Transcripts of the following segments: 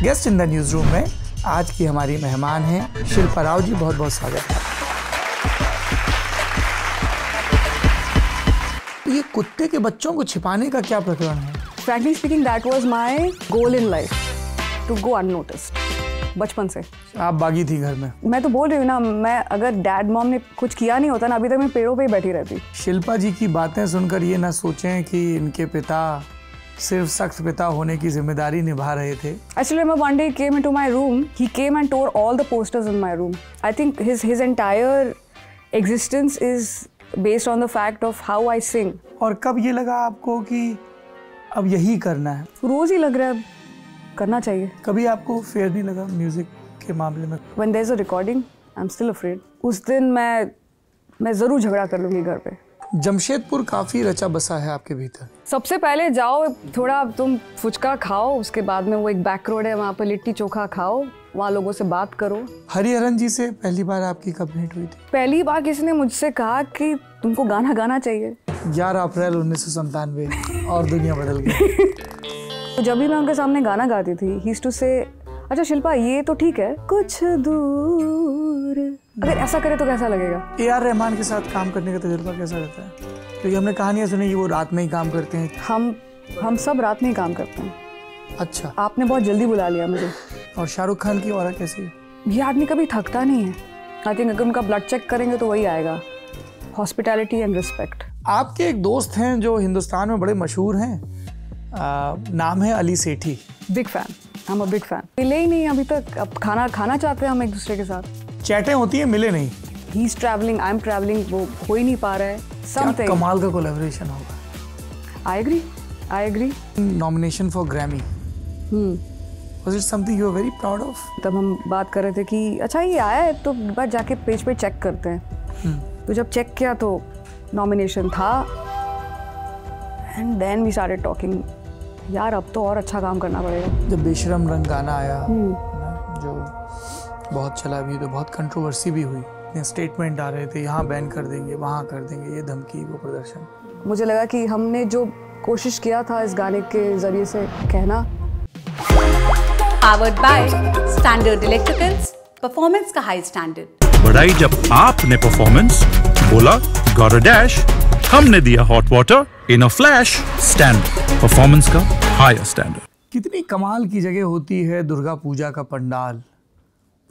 Guest in the news room में आज की हमारी मेहमान हैं शिल्पा राव जी, बहुत बहुत स्वागत है। ये कुत्ते के बच्चों को छिपाने का क्या प्रकरण है? Frankly speaking, that was my goal in life, to go unnoticed. बचपन से आप बागी थी घर में। मैं तो बोल रही हूँ ना, मैं अगर डैड मॉम ने कुछ किया नहीं होता ना, अभी तक मैं पेड़ों पे ही बैठी रहती। शिल्पा जी की बातें सुनकर ये ना सोचें कि इनके पिता सिर्फ सख्त पिता होने की जिम्मेदारी निभा रहे थे। Actually, one day he came into my room. He came and tore all the posters in my room. I think his entire existence is based on the fact of how I sing. और कब ये लगा आपको कि अब यही करना है? रोज ही लग रहा है करना चाहिए। कभी आपको फेयर नहीं लगा म्यूजिक के मामले में? When there's a recording, I'm still afraid. उस दिन मैं जरूर झगड़ा कर लूंगी घर पे। जमशेदपुर काफी रचा बसा है आपके भीतर। सबसे पहले जाओ, थोड़ा तुम फुचका खाओ, उसके बाद में वो एक बैक रोड है, वहाँ पे लिट्टी चोखा खाओ, वहाँ लोगों से बात करो। हरिहरन जी से पहली बार आपकी कब भेंट हुई थी? पहली बार किसी ने मुझसे कहा कि तुमको गाना गाना चाहिए। 11 अप्रैल 1997 और दुनिया बदल गई। तो जब भी मैं उनके सामने गाना गाती थी, ही यूज्ड टू से, अच्छा शिल्पा ये तो ठीक है, कुछ दूर, अगर ऐसा करे तो कैसा लगेगा? AR रहमान के साथ काम करने का तजुर्बा कैसा रहता है? क्योंकि हमने कहानियां सुनी कि वो रात में ही काम करते हैं। हम सब रात में ही काम करते हैं। अच्छा, आपने बहुत जल्दी बुला लिया मुझे। और शाहरुख खान की ऑरा कैसी है? ये आदमी कभी थकता नहीं है। आई थिंक अगर उनका ब्लड चेक करेंगे तो वही आएगा, हॉस्पिटैलिटी एंड रिस्पेक्ट। आपके एक दोस्त हैं जो हिंदुस्तान में बड़े मशहूर हैं, नाम है Ali Sethi. Big fan, I am a big fan. मिले ही नहीं अभी तक, अब खाना चाहते हैं हम एक दूसरे के साथ। चैटें होती हैं, मिले नहीं। He is travelling, I am travelling, वो हो ही नहीं पा रहा है। क्या कमाल का कोलैबोरेशन होगा। I agree. Nomination for Grammy, was it something you were very proud of? तब हम बात कर रहे थे कि अच्छा ये आया है तो एक बार जाके पेज पे चेक करते हैं। तो जब चेक किया तो नॉमिनेशन था, and then we started talking, यार अब तो और अच्छा काम करना पड़ेगा। जब बेशरम रंग गाना आया जो बहुत चला भी, तो बहुत कंट्रोवर्सी भी हुई। स्टेटमेंट आ रहे थे, यहाँ बैन कर देंगे, वहाँ कर देंगे, ये धमकी, वो प्रदर्शन। मुझे लगा कि हमने जो कोशिश किया था इस गाने के जरिए से कहना। Powered by Standard Electricals, performance का हाई स्टैंडर्ड। बढ़ाई जब आपने परफॉर्मेंस, बोला गॉट अ डैश, हमने दिया hot water in a flash. Standard, performance का हायर स्टैंडर्ड। कितनी कमाल की जगह होती है दुर्गा पूजा का पंडाल।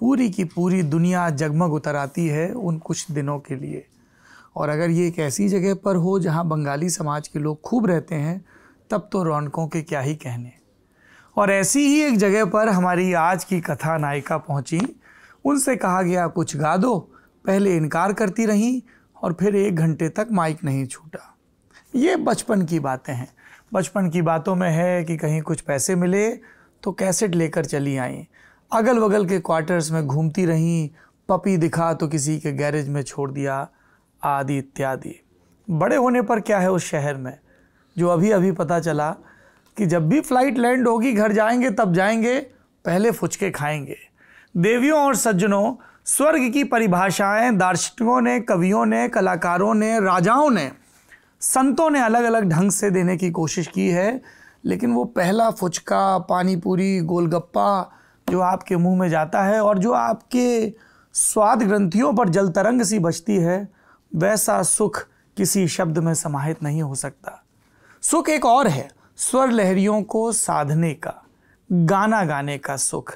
पूरी की पूरी दुनिया जगमग उतर आती है उन कुछ दिनों के लिए। और अगर ये एक ऐसी जगह पर हो जहाँ बंगाली समाज के लोग खूब रहते हैं, तब तो रौनकों के क्या ही कहने। और ऐसी ही एक जगह पर हमारी आज की कथा नायिका पहुंची। उनसे कहा गया कुछ गा दो, पहले इनकार करती रहीं और फिर 1 घंटे तक माइक नहीं छूटा। ये बचपन की बातें हैं। बचपन की बातों में है कि कहीं कुछ पैसे मिले तो कैसेट लेकर चली आईं, अगल बगल के क्वार्टर्स में घूमती रहीं, पपी दिखा तो किसी के गैरेज में छोड़ दिया, आदि इत्यादि। बड़े होने पर क्या है उस शहर में, जो अभी अभी पता चला कि जब भी फ्लाइट लैंड होगी घर जाएंगे तब जाएंगे, पहले फुचके खाएंगे। देवियों और सज्जनों, स्वर्ग की परिभाषाएं दार्शनिकों ने, कवियों ने, कलाकारों ने, राजाओं ने, संतों ने अलग अलग ढंग से देने की कोशिश की है, लेकिन वो पहला फुचका, पानी पूरी, गोलगप्पा जो आपके मुंह में जाता है और जो आपके स्वाद ग्रंथियों पर जल तरंग सी बचती है, वैसा सुख किसी शब्द में समाहित नहीं हो सकता। सुख एक और है, स्वर लहरियों को साधने का, गाना गाने का सुख,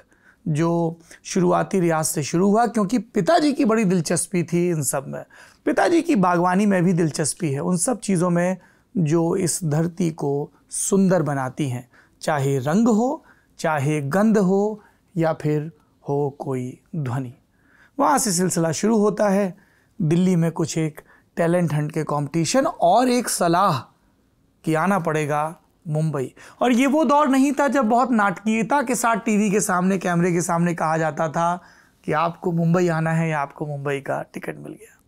जो शुरुआती रियाज से शुरू हुआ। क्योंकि पिताजी की बड़ी दिलचस्पी थी इन सब में, पिताजी की बागवानी में भी दिलचस्पी है, उन सब चीज़ों में जो इस धरती को सुंदर बनाती हैं, चाहे रंग हो, चाहे गंध हो, या फिर हो कोई ध्वनि। वहाँ से सिलसिला शुरू होता है। दिल्ली में कुछ एक टैलेंट हंट के कंपटीशन और एक सलाह कि आना पड़ेगा मुंबई। और ये वो दौर नहीं था जब बहुत नाटकीयता के साथ टीवी के सामने, कैमरे के सामने कहा जाता था कि आपको मुंबई आना है या आपको मुंबई का टिकट मिल गया।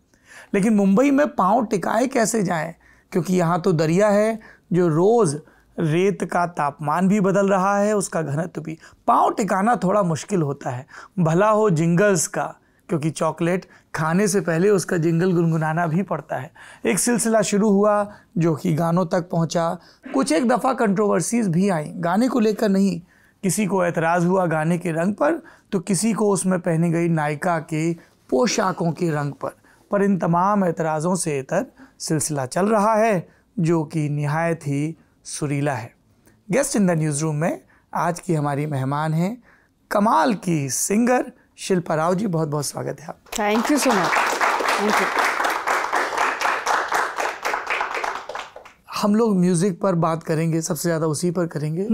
लेकिन मुंबई में पांव टिकाए कैसे जाएं, क्योंकि यहाँ तो दरिया है जो रोज़ रेत का तापमान भी बदल रहा है, उसका घनत्व भी। पांव टिकाना थोड़ा मुश्किल होता है, भला हो जिंगल्स का, क्योंकि चॉकलेट खाने से पहले उसका जिंगल गुनगुनाना भी पड़ता है। एक सिलसिला शुरू हुआ जो कि गानों तक पहुंचा। कुछ एक दफ़ा कंट्रोवर्सीज भी आई, गाने को लेकर नहीं किसी को एतराज़ हुआ गाने के रंग पर, तो किसी को उसमें पहनी गई नायिका के पोशाकों के रंग पर इन तमाम एतराज़ों से इतर सिलसिला चल रहा है जो कि निहायत ही सुरीला है। Guest in the news room में आज की हमारी मेहमान हैं कमाल की सिंगर शिल्पा राव जी। बहुत बहुत स्वागत है आप। Thank you so much. Thank you. हम लोग म्यूज़िक पर बात करेंगे, सबसे ज़्यादा उसी पर करेंगे।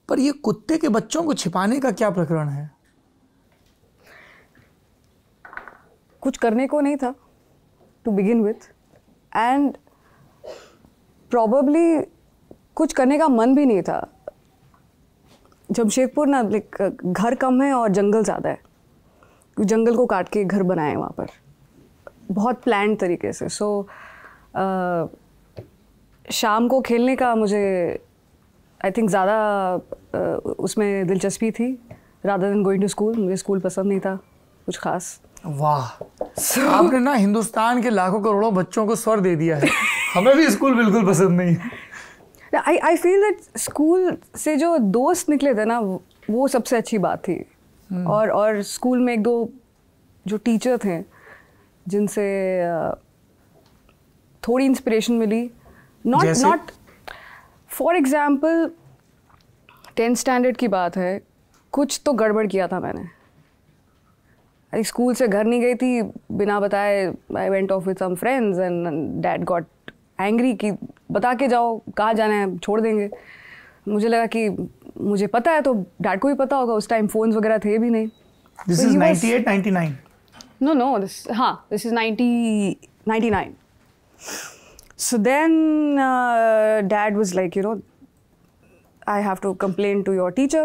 पर ये कुत्ते के बच्चों को छिपाने का क्या प्रकरण है? कुछ करने को नहीं था to begin with, and probably कुछ करने का मन भी नहीं था। जमशेदपुर ना लाइक घर कम है और जंगल ज़्यादा है, जंगल को काट के घर बनाए वहाँ पर बहुत प्लान तरीके से। सो शाम को खेलने का मुझे आई थिंक ज़्यादा उसमें दिलचस्पी थी rather than going to school. मुझे स्कूल पसंद नहीं था कुछ खास। वाह, आपने ना हिंदुस्तान के लाखों करोड़ों बच्चों को स्वर दे दिया है। हमें भी स्कूल बिल्कुल पसंद नहीं है। आई फील दैट स्कूल से जो दोस्त निकले थे ना वो सबसे अच्छी बात थी। और स्कूल में एक दो जो टीचर थे जिनसे थोड़ी इंस्पिरेशन मिली। Not for example 10th standard की बात है, कुछ तो गड़बड़ किया था मैंने। स्कूल से घर नहीं गई थी बिना बताए। I went off with some friends and dad got angry कि बता के जाओ कहाँ जाना है, छोड़ देंगे। मुझे लगा कि मुझे पता है तो डैड को भी पता होगा। उस टाइम फोन्स वगैरह थे भी नहीं। This is 98, 99? No, this is 99. So then dad was like, I have to complain to your teacher.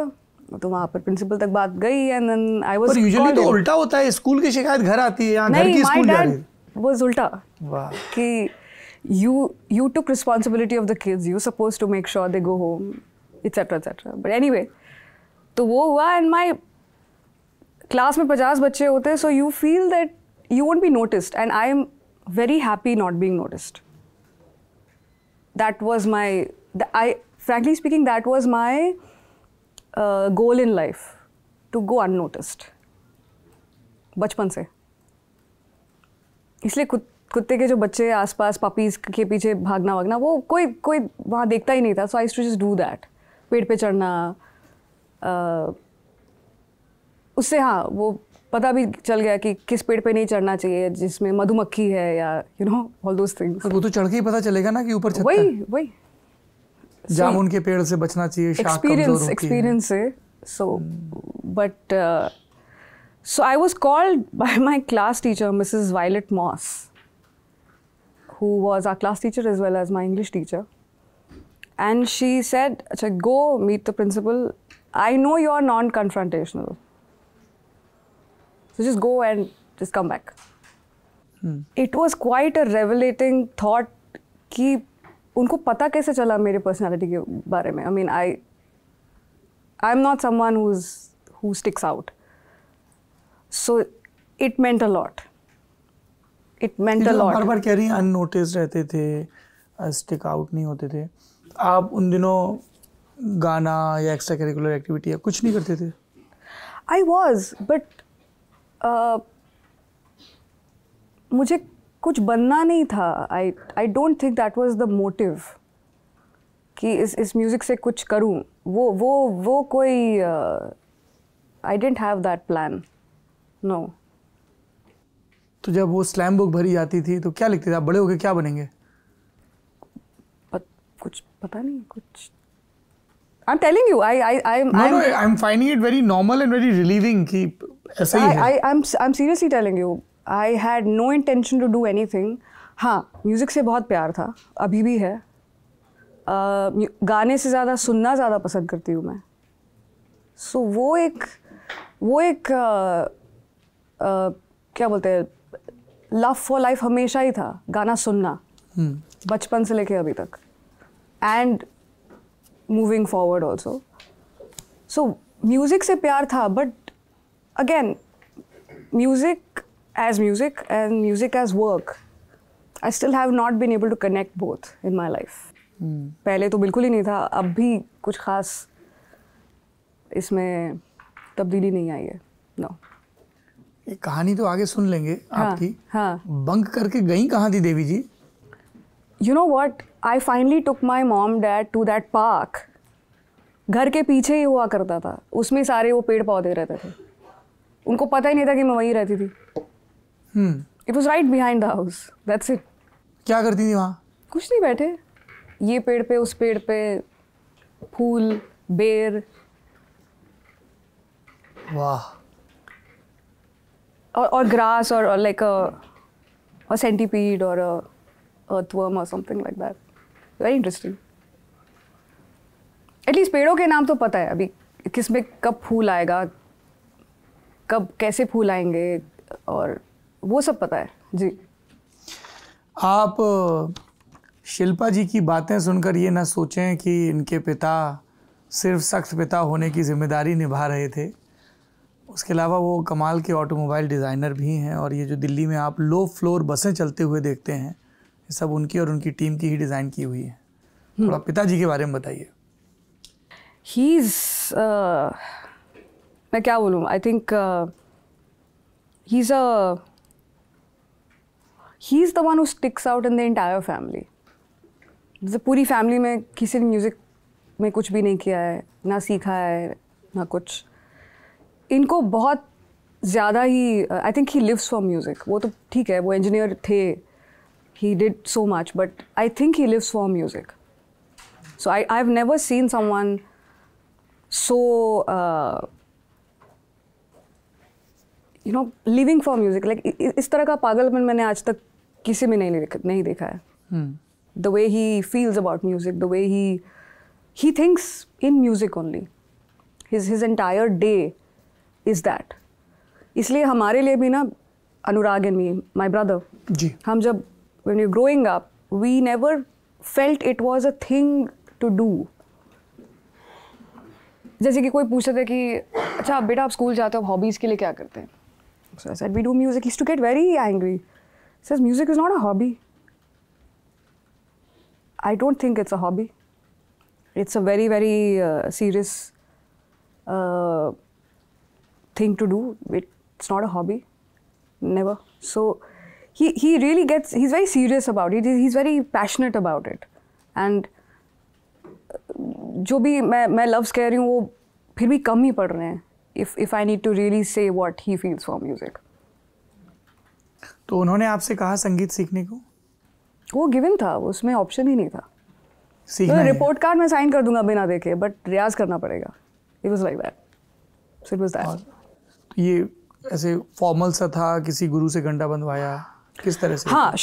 तो वहाँ पर प्रिंसिपल तक बात गई and then I was. पर यूजुअली तो उल्टा होता है, स्कूल की शिकायत घर आती है, यहाँ घर की स्कूल जा रही है। was उल्टा। वाह। कि you took responsibility of the kids. You supposed to make sure they go home, etc. But anyway, तो वो हुआ and my क्लास में 50 बच्चे होते हैं, so you feel that you won't be noticed, and I am very happy not being noticed. That was frankly speaking, that was my goal in life, to go unnoticed. बचपन से। इसलिए कुत्ते के जो बच्चे आसपास पपीज के पीछे भागना वो कोई वहाँ देखता ही नहीं था। So I used to just do that. पेड़ पे चढ़ना, उससे हाँ वो पता भी चल गया कि किस पेड़ पे नहीं चढ़ना चाहिए जिसमें मधुमक्खी है या all those things। वो तो चढ़ के ही पता चलेगा ना कि ऊपर छत है। वही जामुन के पेड़ से बचना चाहिए, शाख कमजोर होती है। एक्सपीरियंस से। So I was called by my class teacher, Mrs. Violet Moss, who was our class teacher as well as my English teacher, and she said, "Acha, go meet the principal. I know you are non-confrontational. So just go and just come back." It was quite a revelating thought कि उनको पता कैसे चला मेरे personality के बारे में। I mean, I'm not someone who sticks out. So it meant a lot. It meant a lot. बार-बार कह रही हैं unnoticed रहते थे, stick out नहीं होते थे। आप उन दिनों गाना या एक्स्ट्रा करिकुलर एक्टिविटी या कुछ नहीं करते थे? I was, but मुझे कुछ बनना नहीं था। I don't think that was the motive कि इस म्यूज़िक से कुछ करूँ। वो कोई I didn't have that plan. No. तो जब वो स्लैम बुक भरी जाती थी तो क्या लिखते थे आप? बड़े होके क्या बनेंगे? कुछ पता नहीं कुछ। I'm telling you, I'm finding it very normal and very relieving कि ऐसा ही है। I'm seriously telling you, I had no intention to do anything. हाँ, म्यूज़िक से बहुत प्यार था, अभी भी है। गाने से ज़्यादा सुनना ज़्यादा पसंद करती हूँ मैं। So वो एक क्या बोलते हैं, लव फॉर लाइफ हमेशा ही था, गाना सुनना बचपन से लेके अभी तक, and moving forward also. So music से प्यार था, but again music as music and music as work, I still have not been able to connect both in my life. पहले तो बिल्कुल ही नहीं था, अब भी कुछ खास इसमें तब्दीली नहीं आई है. नो. ये कहानी तो आगे सुन लेंगे आपकी. हाँ. बंक करके गई कहाँ थी देवी जी? You know what? I finally took my mom dad to that park. घर के पीछे ही हुआ करता था. उसमें सारे वो पेड़ पौधे रहते थे. उनको पता ही नहीं था कि मैं वहीं रहती थी. It was right behind the house. That's it. क्या करती थी वहाँ? कुछ नहीं, बैठे ये पेड़ पे उस पेड़ पे, फूल, बेर. वाह. और ग्रास और लाइक अ सेंटीपीड और earthworm or something like that. Very interesting. At least पेड़ों के नाम तो पता है अभी, किस में कब फूल आएगा, कब कैसे फूल आएंगे, और वो सब पता है जी. आप शिल्पा जी की बातें सुनकर ये ना सोचें कि इनके पिता सिर्फ सख्त पिता होने की जिम्मेदारी निभा रहे थे. उसके अलावा वो कमाल के ऑटोमोबाइल डिज़ाइनर भी हैं, और ये जो दिल्ली में आप लो फ्लोर बसें चलते हुए देखते हैं, ये सब उनकी और उनकी टीम की ही डिज़ाइन की हुई है. थोड़ा पिताजी के बारे में बताइए. मैं क्या बोलूँ, I think he's the one who sticks out in the entire family. जैसे पूरी फैमिली में किसी ने म्यूज़िक में कुछ भी नहीं किया है, ना सीखा है, ना कुछ. इनको बहुत ज़्यादा ही, I think he lives for music. वो तो ठीक है, वो इंजीनियर थे, he did so much, but I think he lives for music. So I've never seen someone so living for music. Like इस तरह का पागलपन मैंने आज तक किसी में नहीं देखा है. The way he feels about music, the way he thinks in music only. His entire day is that. इसलिए हमारे लिए भी ना, अनुराग and me, my brother, जी, हम जब when we were growing up, we never felt it was a thing to do. जैसे कि कोई पूछते थे कि अच्छा बेटा आप स्कूल जाते हो, हॉबीज़ के लिए क्या करते हैं? So I said we do music. He used to get very angry. He says music is not a hobby. I don't think it's a hobby. It's a very, very serious thing to do. It's not a hobby. Never. So he really gets, he's very serious about it. He's very passionate about it. And जो भी मैं लफ्ज़ कह रही हूँ वो फिर भी कम ही पड़ रहे हैं. If I need to really say what he feels for music. तो उन्होंने आपसे कहा संगीत सीखने को? वो गिवन था, उसमें ऑप्शन ही नहीं था. सीखना तो रिपोर्ट कार्ड में साइन कर दूंगा बिना देखे, बट रियाज करना पड़ेगा. It was like that. So it was that. तो ये ऐसे फॉर्मल सा था, किसी गुरु से घंटा बंधवाया, किस तरह से? हाँ,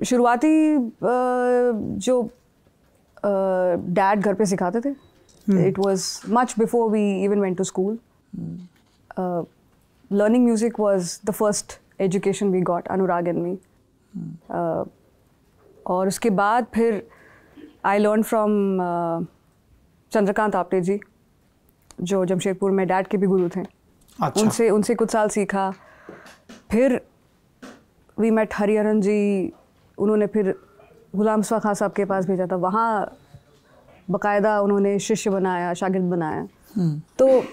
शुरुआती जो डैड घर पे सिखाते थे. It was much before we even went to school. Learning music was the first education we got, Anurag and me. और उसके बाद फिर I learned from Chandrakant Apte जी, जो जमशेदपुर में डैड के भी गुरु थे. अच्छा. उनसे कुछ साल सीखा. फिर we met हरिहरन जी, उन्होंने फिर गुलाम मुस्तफा खान साहब के पास भेजा था. वहाँ बकायदा उन्होंने शिष्य बनाया, शागिर्द बनाया. तो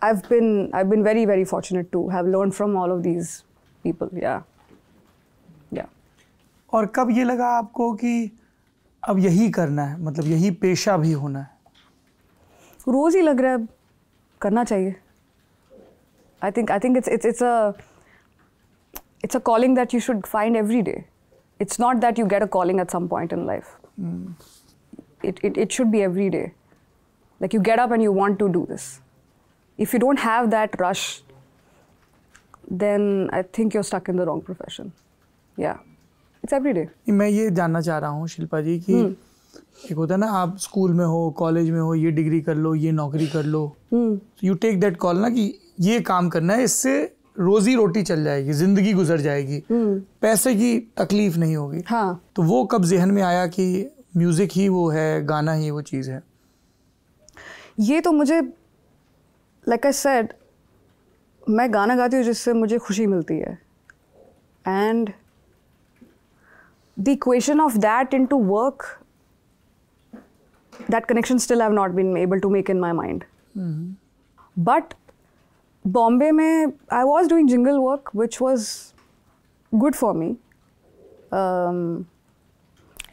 I've been very, very fortunate to have learned from all of these people. Yeah. और कब ये लगा आपको कि अब यही करना है, मतलब यही पेशा भी होना है? रोज़ ही लग रहा है करना चाहिए. I think it's a calling that you should find every day. It's not that you get a calling at some point in life. It should be every day. Like you get up and you want to do this. If you don't have that rush, then I think you're stuck in the wrong profession. Yeah, it's every day. मैं ये जानना चाह रहा हूँ शिल्पा जी कि एक होता है ना, आप स्कूल में हो, कॉलेज में हो, ये डिग्री कर लो, ये नौकरी कर लो, यू टेक दैट कॉल ना कि ये काम करना है, इससे रोजी रोटी चल जाएगी, जिंदगी गुजर जाएगी, पैसे की तकलीफ नहीं होगी. हाँ. तो वो कब जहन में आया कि म्यूजिक ही वो है, गाना ही वो चीज़ है? ये तो मुझे, like I said, मैं गाना गाती हूँ जिससे मुझे खुशी मिलती है. And the equation of that into work that connection still I've not been able to make in my mind. But Bombay mein I was doing jingle work which was good for me.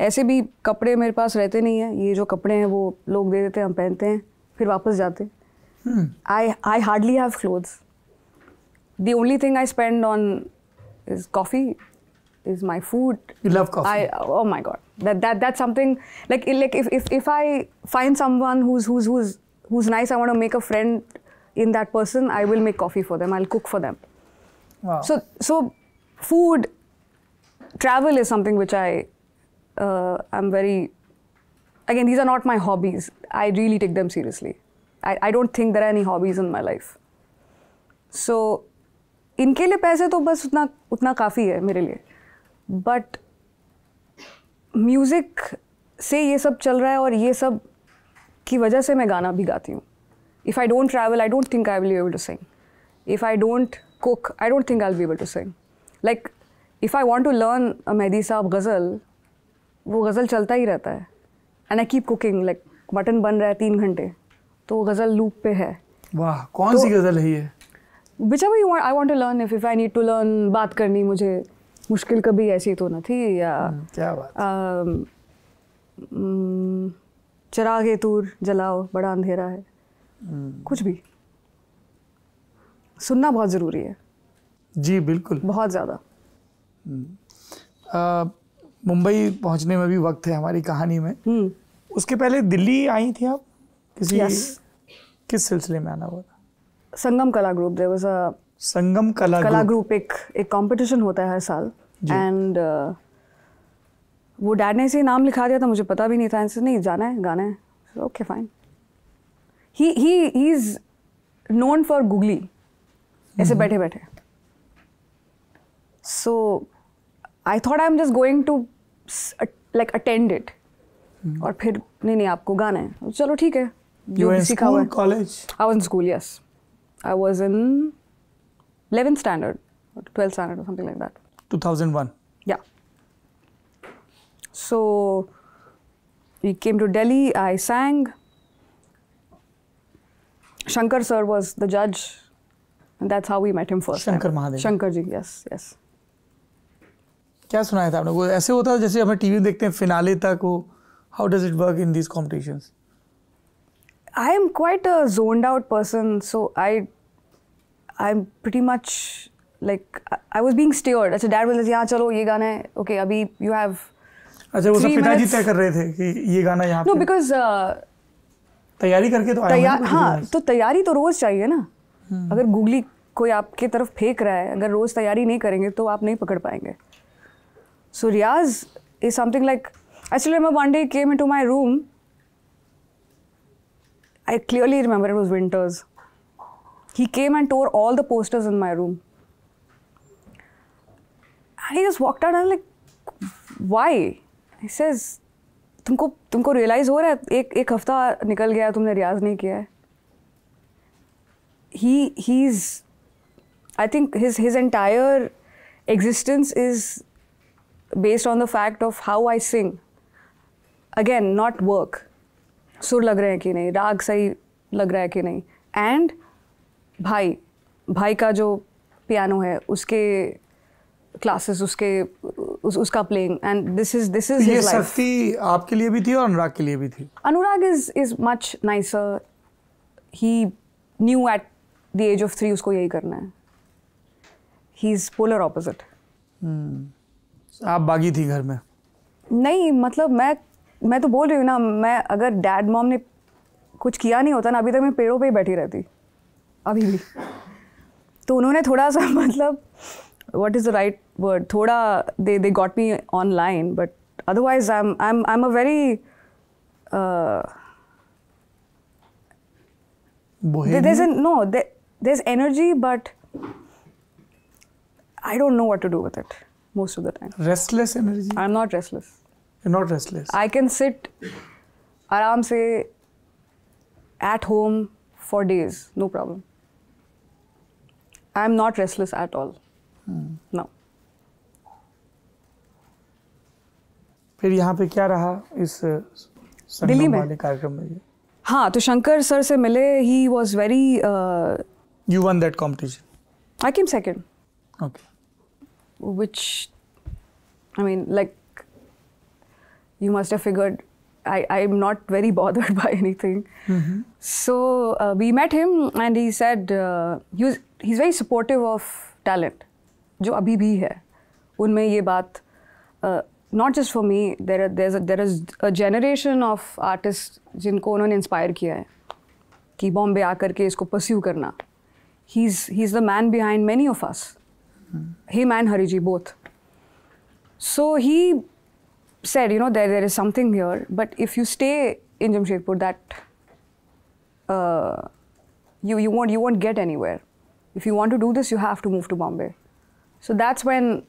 ऐसे भी कपड़े मेरे पास रहते नहीं हैं, ये जो कपड़े हैं वो लोग दे देते हैं, हम पहनते हैं फिर वापस जाते हैं. I hardly have clothes. The only thing I spend on is coffee, is my food. You love coffee. Oh my god, that's something like if I find someone who's nice, I want to make a friend in that person, I will make coffee for them, I'll cook for them. Wow. So food, travel is something which I'm very, again, these are not my hobbies. I really take them seriously. I don't think there are any hobbies in my life. So इनके लिए पैसे तो बस उतना काफ़ी है मेरे लिए. बट म्यूज़िक से ये सब चल रहा है और ये सब की वजह से मैं गाना भी गाती हूँ. If I don't travel I don't think I will be able to sing. If I don't cook I don't think I will be able to sing. Like if I want to learn a Mehdi Sahab ghazal, वो गज़ल चलता ही रहता है. And I keep cooking, like mutton बन रहा है 3 घंटे तो वो गज़ल लूप पे है. वाह, कौन सी गज़ल है ये? Whichever you want, I want to learn. If I need to learn बात करनी, मुझे मुश्किल कभी ऐसी तो न थी, या क्या बात. चिरागे तूर जलाओ बड़ा अंधेरा है, कुछ भी सुनना बहुत ज़रूरी है. जी बिल्कुल, बहुत ज़्यादा. मुंबई पहुंचने में भी वक्त है हमारी कहानी में. उसके पहले दिल्ली आई थी आप किसी किस सिलसिले में आना हुआ था? संगम कला ग्रुप. देयर वाज अ संगम कला ग्रुप. एक कंपटीशन होता है हर साल. एंड वो डैड ने ऐसे नाम लिखा दिया था, मुझे पता भी नहीं था. ऐसे नहीं, जाना है गाना है. Okay fine. He is known for googly, ऐसे बैठे बैठे. So I thought I am just going to like attend it. और फिर नहीं आपको गाना है, चलो ठीक है. You were in school, college? I was in school, yes. I was in 11th standard or 12th standard or something like that. 2001? Yeah. So we came to Delhi, I sang. Shankar sir was the judge and that's how we met him first. Shankar Mahadev. Shankar ji, yes. क्या सुनाया था आपने? वो ऐसे होता है जैसे हमें टीवी देखते हैं फिनाले तक हो. How does it work in these competitions? I am quite a zoned out person, so I'm pretty much like I was being steered. अच्छा डैड बोलते थे हाँ चलो ये गाना है, okay अभी you have. अच्छा वो सब पिताजी तय कर रहे थे कि ये गाना यहाँ. No, because तैयारी करके तो आया. हाँ, तो तैयारी तो रोज चाहिए ना. अगर गूगली कोई आपके तरफ फेंक रहा है, अगर रोज तैयारी नहीं करेंगे तो आप नहीं पकड़ पाएंगे. So Riyaz is something like, I still remember one day he came into my room. I clearly remember it was winters. He came and tore all the posters in my room. And he just walked out and I'm like, why? He says, तुमको realize हो रहा है एक हफ्ता निकल गया तुमने रियाज नहीं किया है. He's I think his entire existence is based on the fact of how I sing. Again, not work. सुर लग रहे हैं कि नहीं, राग सही लग रहा है कि नहीं. एंड भाई का जो पियानो है उसके क्लासेस, उसका playing. And this is his life. ये शक्ति आपके लिए भी थी और अनुराग के लिए भी थी. Anurag is much nicer. He knew at the age of 3 उसको यही करना है. He is polar opposite. आप बागी थी घर में? नहीं, मतलब मैं तो बोल रही हूँ ना, मैं अगर डैड मॉम ने कुछ किया नहीं होता ना, अभी तक मैं पेड़ों पे ही बैठी रहती अभी भी. तो उन्होंने थोड़ा सा मतलब what is the right word, थोड़ा they got me online, but otherwise I am a very there's energy, but I don't know what to do with it most of the time. Restless energy? I'm not restless. You're not restless? I can sit आराम से at home for days, no problem. I'm not restless at all. No. फिर यहाँ पे क्या रहा इस दिल्ली में वाले कार्यक्रम में? हाँ, तो शंकर सर से मिले. He was very. You won that competition? I came second. Okay. Which, I mean, like, you must have figured I'm not very bothered by anything. So we met him and he said he's very supportive of talent. जो अभी भी है उनमें ये बात. Not just for me, there is a generation of artists जिनको उन्होंने inspire किया है कि बॉम्बे आकर के इसको pursue करना. He's the man behind many of us. Him and Hariji both. So he said, you know, there is something here, but if you stay in Jamshedpur, that you won't get anywhere. If you want to do this, you have to move to Bombay. So that's when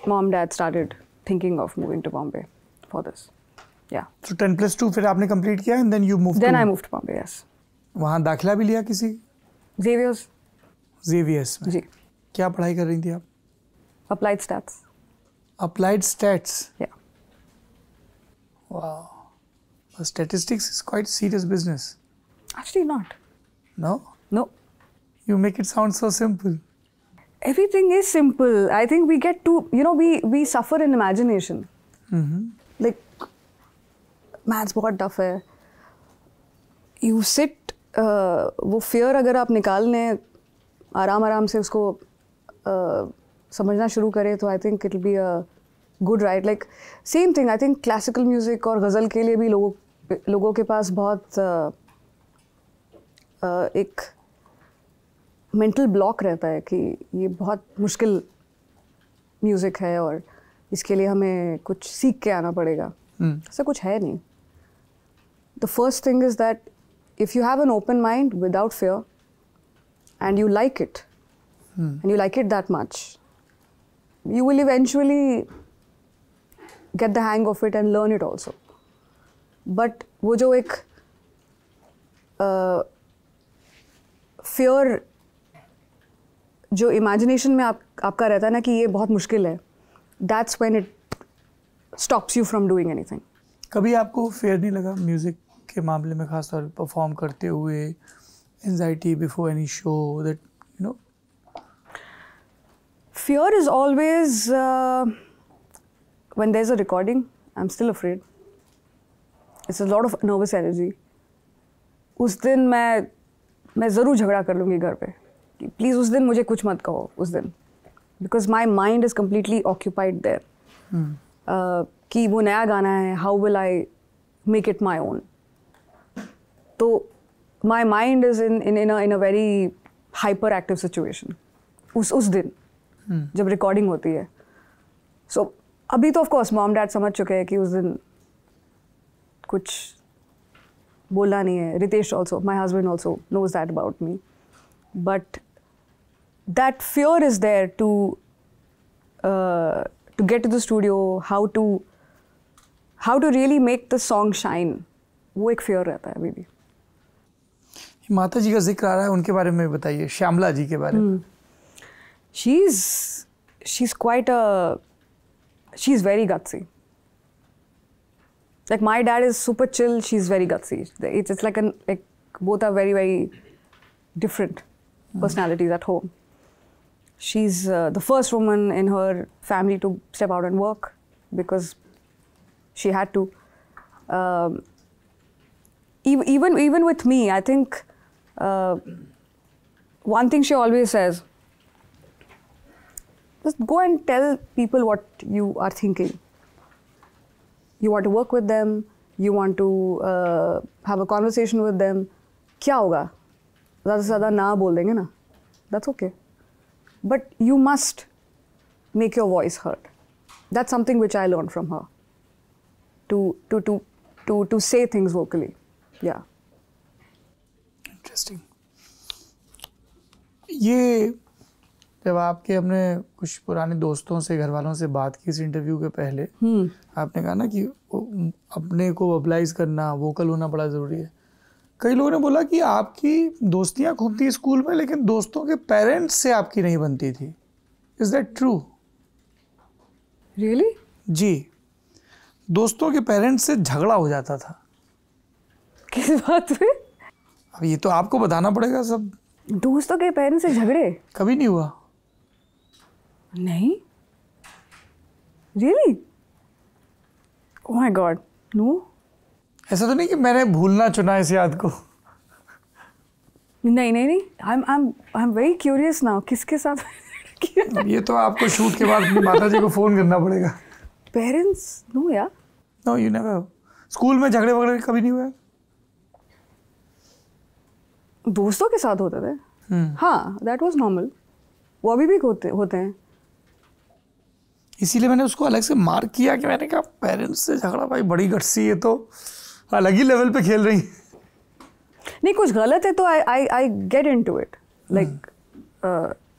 mom dad started thinking of moving to Bombay for this. Yeah. So 10+2 फिर आपने complete किया and then you moved. Then I moved to Bombay. Yes. वहाँ दाखिला भी लिया किसी? Xavier's. Xavier's में. जी. क्या पढ़ाई कर रही थी आप? Applied stats. Applied stats. Yeah. Wow. But statistics is quite serious business. Actually not. No? No. You make it sound so simple. Everything is simple. I think we get too, you know, we suffer in imagination. Like, maths बहुत tough है. You sit, वो fear अगर आप निकाल लें, आराम से उसको समझना शुरू करें, तो I think it'll be a good ride. Like, same thing, I think classical music और गज़ल के लिए भी लोगों के पास बहुत एक मेंटल ब्लॉक रहता है कि ये बहुत मुश्किल म्यूज़िक है और इसके लिए हमें कुछ सीख के आना पड़ेगा. ऐसा कुछ है नहीं. The first thing is that if you have an open mind without fair and you like it and you like it that much, you will eventually get the hang of it and learn it also. But वो जो एक fear जो imagination में आपका रहता है ना कि ये बहुत मुश्किल है, that's when it stops you from doing anything. कभी आपको fear नहीं लगा म्यूजिक के मामले में, खासतौर पर परफॉर्म करते हुए, anxiety before any show, that you know? Fear is always when there's a recording, I'm still afraid. It's a lot of nervous energy. उस दिन मैं ज़रूर झगड़ा कर लूँगी घर पे कि प्लीज़ उस दिन मुझे कुछ मत कहो उस दिन, because my mind is completely occupied there. कि वो नया गाना है, how will I make it my own? तो my mind is in a very hyperactive situation उस दिन जब रिकॉर्डिंग होती है. सो अभी तो ऑफ कोर्स मॉम डैड समझ चुके हैं कि उस दिन कुछ बोला नहीं है. Ritesh also, my husband also knows that about me. But that fear is there to get to the studio, how to really make the song shine. वो एक फियर रहता है अभी भी. माता जी का जिक्र आ रहा है, उनके बारे में बताइए, श्यामला जी के बारे में. She's very gutsy. Like my dad is super chill, she's very gutsy. It's like both are very, very different personalities at home. She's the first woman in her family to step out and work because she had to. Even with me, I think one thing she always says, just go and tell people what you are thinking. You want to work with them, you want to have a conversation with them. क्या होगा? ज़्यादा से ज़्यादा ना बोल देंगे ना. That's okay. But you must make your voice heard. That's something which I learned from her. To say things vocally. Yeah. Interesting. ये जब आपके अपने कुछ पुराने दोस्तों से, घर वालों से बात की इस इंटरव्यू के पहले, आपने कहा ना कि अपने को वर्बलाइज करना, वोकल होना बड़ा ज़रूरी है. कई लोगों ने बोला कि आपकी दोस्तियाँ खूब थी स्कूल में, लेकिन दोस्तों के पेरेंट्स से आपकी नहीं बनती थी. Is that true? Really? जी, दोस्तों के पेरेंट्स से झगड़ा हो जाता था. किस बात पे? अब ये तो आपको बताना पड़ेगा सब। दोस्तों के पेरेंट्स से झगड़े कभी नहीं हुआ? नहीं, really? Oh my god, no. ऐसा तो नहीं कि मैंने भूलना चुना इस याद को? नहीं नहीं नहीं, I am very curious now, किसके साथ किया? ये तो आपको शूट के बाद अपनी माता जी को फोन करना पड़ेगा। पेरेंट्स नो यार। No, you never. स्कूल में झगड़े वगड़े कभी नहीं हुए? दोस्तों के साथ होते थे। हाँ, दैट वाज नॉर्मल, वो अभी भी होते हैं। इसीलिए मैंने उसको अलग से मार्क किया कि मैंने कहा पेरेंट्स से झगड़ा, भाई बड़ी गट्सी है, तो अलग ही लेवल पे खेल रही। नहीं, कुछ गलत है तो I get into it, like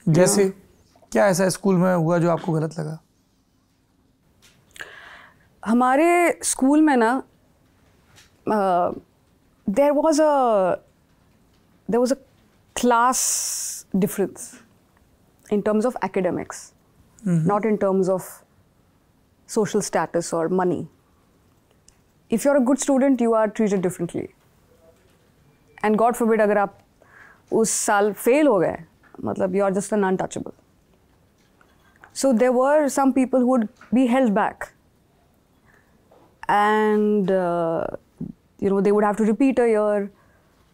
जैसे क्या ऐसा स्कूल में हुआ जो आपको गलत लगा? हमारे स्कूल में ना there was a class difference in terms of academics, not in terms of social status or money. If you're a good student, you are treated differently. And God forbid अगर आप उस साल फेल हो गए, मतलब you are just an untouchable. So there were some people who would be held back. And they would have to repeat a year.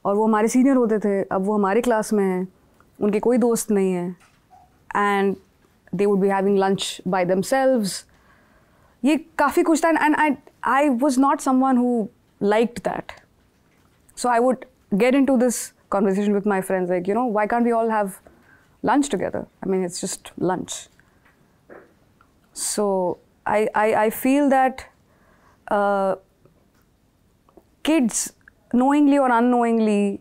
और वो हमारे सीनियर होते थे, अब वो हमारे क्लास में हैं, उनके कोई दोस्त नहीं है, and they would be having lunch by themselves. ये काफ़ी कुछ था, and I was not someone who liked that. So I would get into this conversation with my friends, like, why can't we all have lunch together? I mean, it's just lunch. So I feel that kids, knowingly or unknowingly,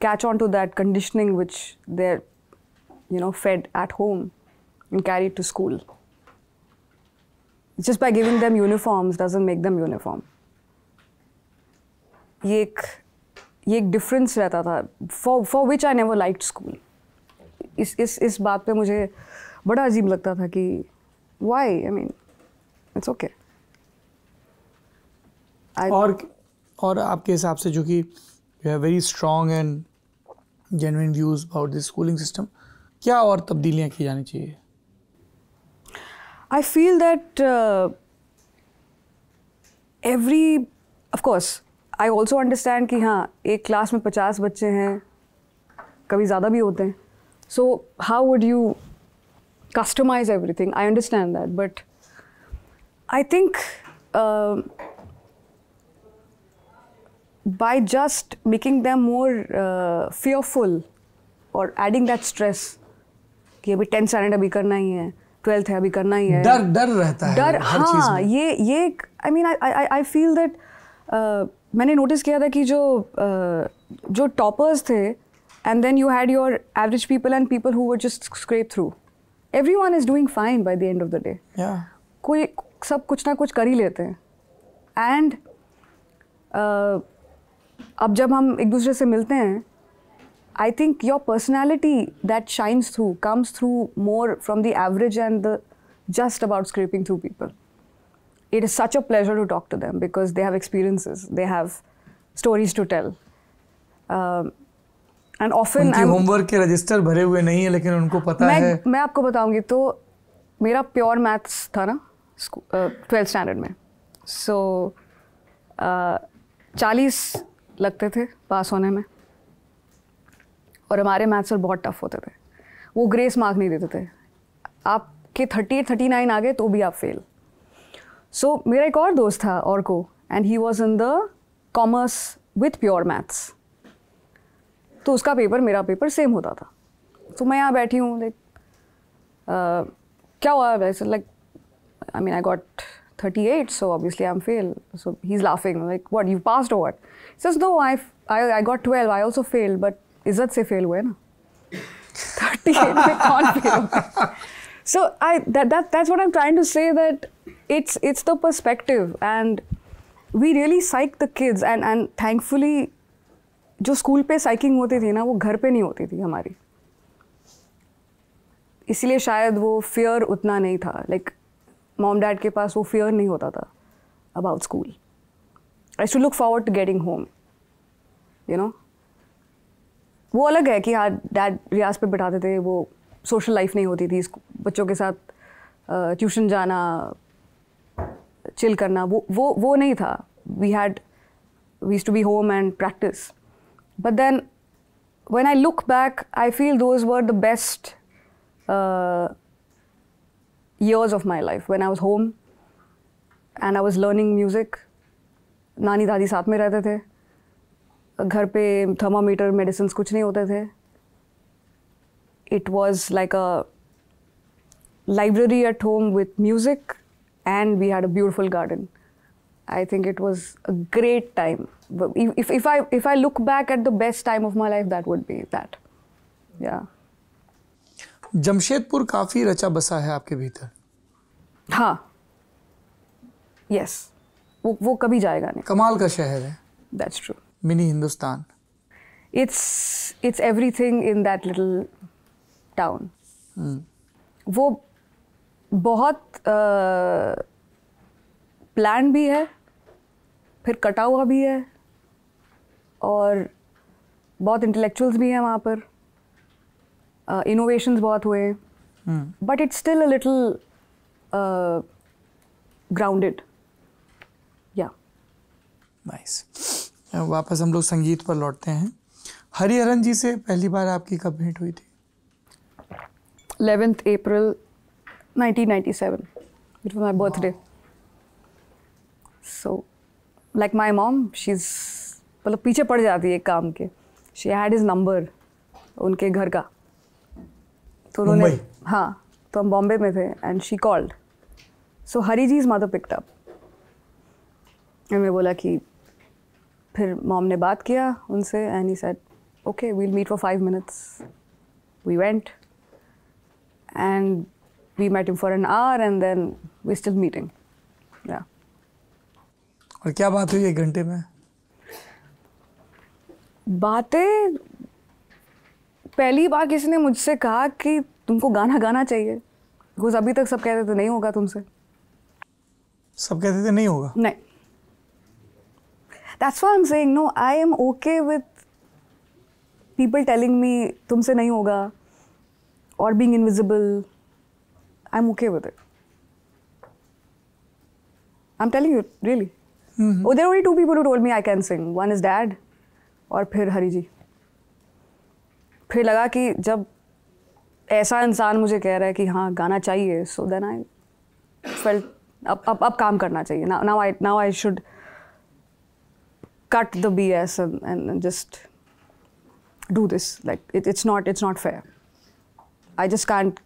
catch on to that conditioning which they're, fed at home and carried to school. Just by giving them uniforms doesn't make them uniform. ये एक difference रहता था, for which I never liked school. इस बात पे मुझे बड़ा अजीब लगता था कि why? I mean, it's okay. और आपके हिसाब से, जो कि you have very strong and genuine views about this schooling system, क्या और तब्दीलियाँ की जानी चाहिए? I feel that of course, I also understand कि हाँ, एक क्लास में 50 बच्चे हैं, कभी ज़्यादा भी होते हैं. So how would you customize everything? I understand that, but I think by just making them more fearful or adding that stress कि अभी 10th स्टैंडर्ड अभी करना ही है, 12th है अभी करना ही है, डर रहता है डर, हर चीज़ में। ये I mean I feel that मैंने नोटिस किया था कि जो टॉपर्स थे, and then you had your average people and people who were just scrape through, everyone is doing fine by the end of the day. कोई सब कुछ ना कुछ कर ही लेते हैं, एंड अब जब हम एक दूसरे से मिलते हैं, I think your personality that shines through comes through more from the average and the just about scraping through people. It is such a pleasure to talk to them because they have experiences, they have stories to tell, and often उनके homework के register भरे हुए नहीं है, लेकिन उनको पता है। मैं आपको बताऊंगी, तो मेरा प्योर मैथ्स था ना 12th स्टैंडर्ड में, so 40 लगते थे पास होने में, और हमारे मैथ्स सर बहुत टफ होते थे, वो ग्रेस मार्क नहीं देते थे, आपके 38-39 आ गए तो भी आप फेल। सो मेरा एक और दोस्त था औरको, and he was in the commerce with pure maths, तो उसका पेपर मेरा पेपर सेम होता था। तो मैं यहाँ बैठी हूँ, लाइक क्या हुआ वैसे, like I mean I got 38, so obviously I'm failed. So he's laughing, like, what, you passed or what? He says, no, I got 12, I also failed, but इज्जत से फेल हुए ना, 38 में कौन फेल होगा? So that's what I'm trying to say, that it's the perspective, and we really psych the kids, and thankfully जो school पे साइकिंग होती थी ना, वो घर पे नहीं होती थी हमारी, इसलिए शायद वो फियर उतना नहीं था, लाइक मॉम डैड के पास वो फियर नहीं होता था about school. I used to look forward to getting home, you know. वो अलग है कि हाँ डैड रियाज पे बिठाते थे, वो सोशल लाइफ नहीं होती थी, बच्चों के साथ ट्यूशन जाना, चिल करना, वो नहीं था. We used to be home and practice. But then when I look back, I feel those were the best years of my life. When I was home and I was learning music, नानी दादी साथ में रहते थे, घर पे thermometer medicine कुछ नहीं होते थे. It was like a library at home with music and we had a beautiful garden. I think it was a great time. If I look back at the best time of my life, that would be that. Yeah. Jamshedpur काफी रचा बसा है आपके भीतर. हाँ. Yes. वो कभी जाएगा नहीं. कमाल का शहर है. That's true. Mini Hindustan. It's everything in that little town. वो बहुत प्लान भी है, फिर कटा हुआ भी है, और बहुत इंटेलेक्चुअल्स भी हैं वहाँ पर, इनोवेशंस बहुत हुए, but it's still a little grounded. या नाइस. वापस हम लोग संगीत पर लौटते हैं. हरिहरन जी से पहली बार आपकी कब भेंट हुई थी? 11th April 1997. It was my birthday. So, like my mom, she's मतलब पीछे पड़ जाती है काम के. She had his number उनके घर का. तो उन्होंने, हाँ, तो हम बॉम्बे में थे and she called. So Hariji's mother picked up. और मैं बोला कि फिर मॉम ने बात किया उनसे and he said, okay, we'll meet for 5 minutes. We went. And we met him for an hour and then we're still meeting. Yeah. और क्या बात हुई 1 घंटे में? बातें, पहली बार किसी ने मुझसे कहा कि तुमको गाना गाना चाहिए. बिकॉज अभी तक सब कहते थे नहीं होगा तुमसे. सब कहते थे नहीं होगा? नहीं. That's why I'm saying no, I am okay with people telling me तुमसे नहीं होगा or being invisible. I'm okay with it. I'm telling you, really. Oh, there are only 2 people who told me I can sing. One is Dad, और फिर हरी जी. फिर लगा कि जब ऐसा इंसान मुझे कह रहा है कि हाँ गाना चाहिए, so then I felt अब काम करना चाहिए. Now I should cut the BS and just do this. Like it's not fair. I just can't.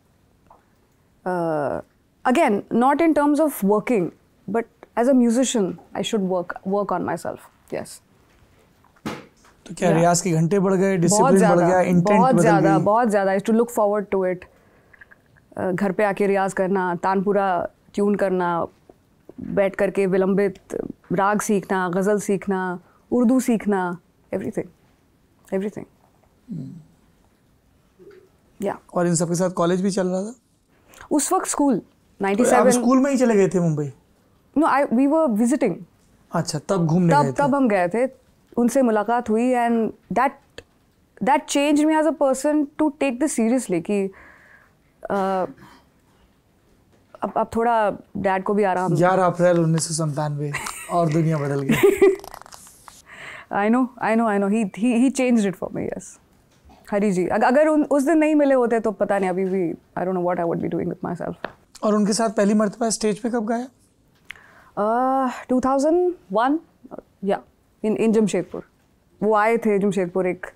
Again, not in terms of working, but as a musician, I should work on myself. Yes. तो क्या रियाज के घंटे बढ़ गए, discipline बढ़ गया, intent बदल गई? बहुत ज़्यादा. I used to look forward to it. घर पे आके रियाज करना, तानपुरा ट्यून करना, बैठ करके विलंबित राग सीखना, गज़ल सीखना, उर्दू सीखना, everything. Yeah. और इन सब के साथ कॉलेज भी चल रहा था? उस वक्त स्कूल 97. आप स्कूल में ही चले गए थे Mumbai? No, we were visiting. अच्छा, तब घूमने गए थे? तब हम गए थे, उनसे मुलाकात हुई and that changed me as a person to take this seriously कि अब थोड़ा डैड को भी आराम. 11 अप्रैल 1997 और दुनिया बदल गई. I know. He changed it for me. Yes. हरी जी, अगर उस दिन नहीं मिले होते तो पता नहीं अभी भी I don't know what I would be doing with myself. और उनके साथ पहली मर्तबा स्टेज पे कब गाया? 2001. या इन जमशेदपुर. वो आए थे जमशेदपुर एक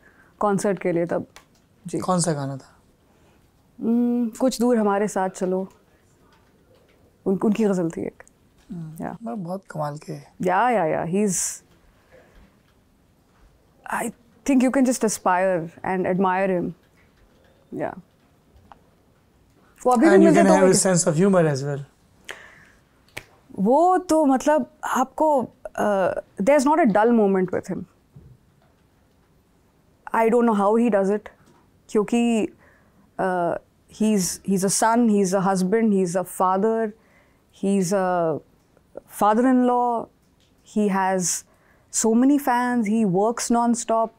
कॉन्सर्ट के लिए तब. जी. कौन सा गाना था? कुछ दूर हमारे साथ चलो. उनकी गज़ल थी एक. या बहुत कमाल के. या I think you can just aspire and admire him. Yeah. And you can have a sense of humor as well. वो तो मतलब आपको there's not a dull moment with him. I don't know how he does it. क्योंकि he's a son, he's a husband, he's a father, he's a father-in-law. He has so many fans, he works non-stop.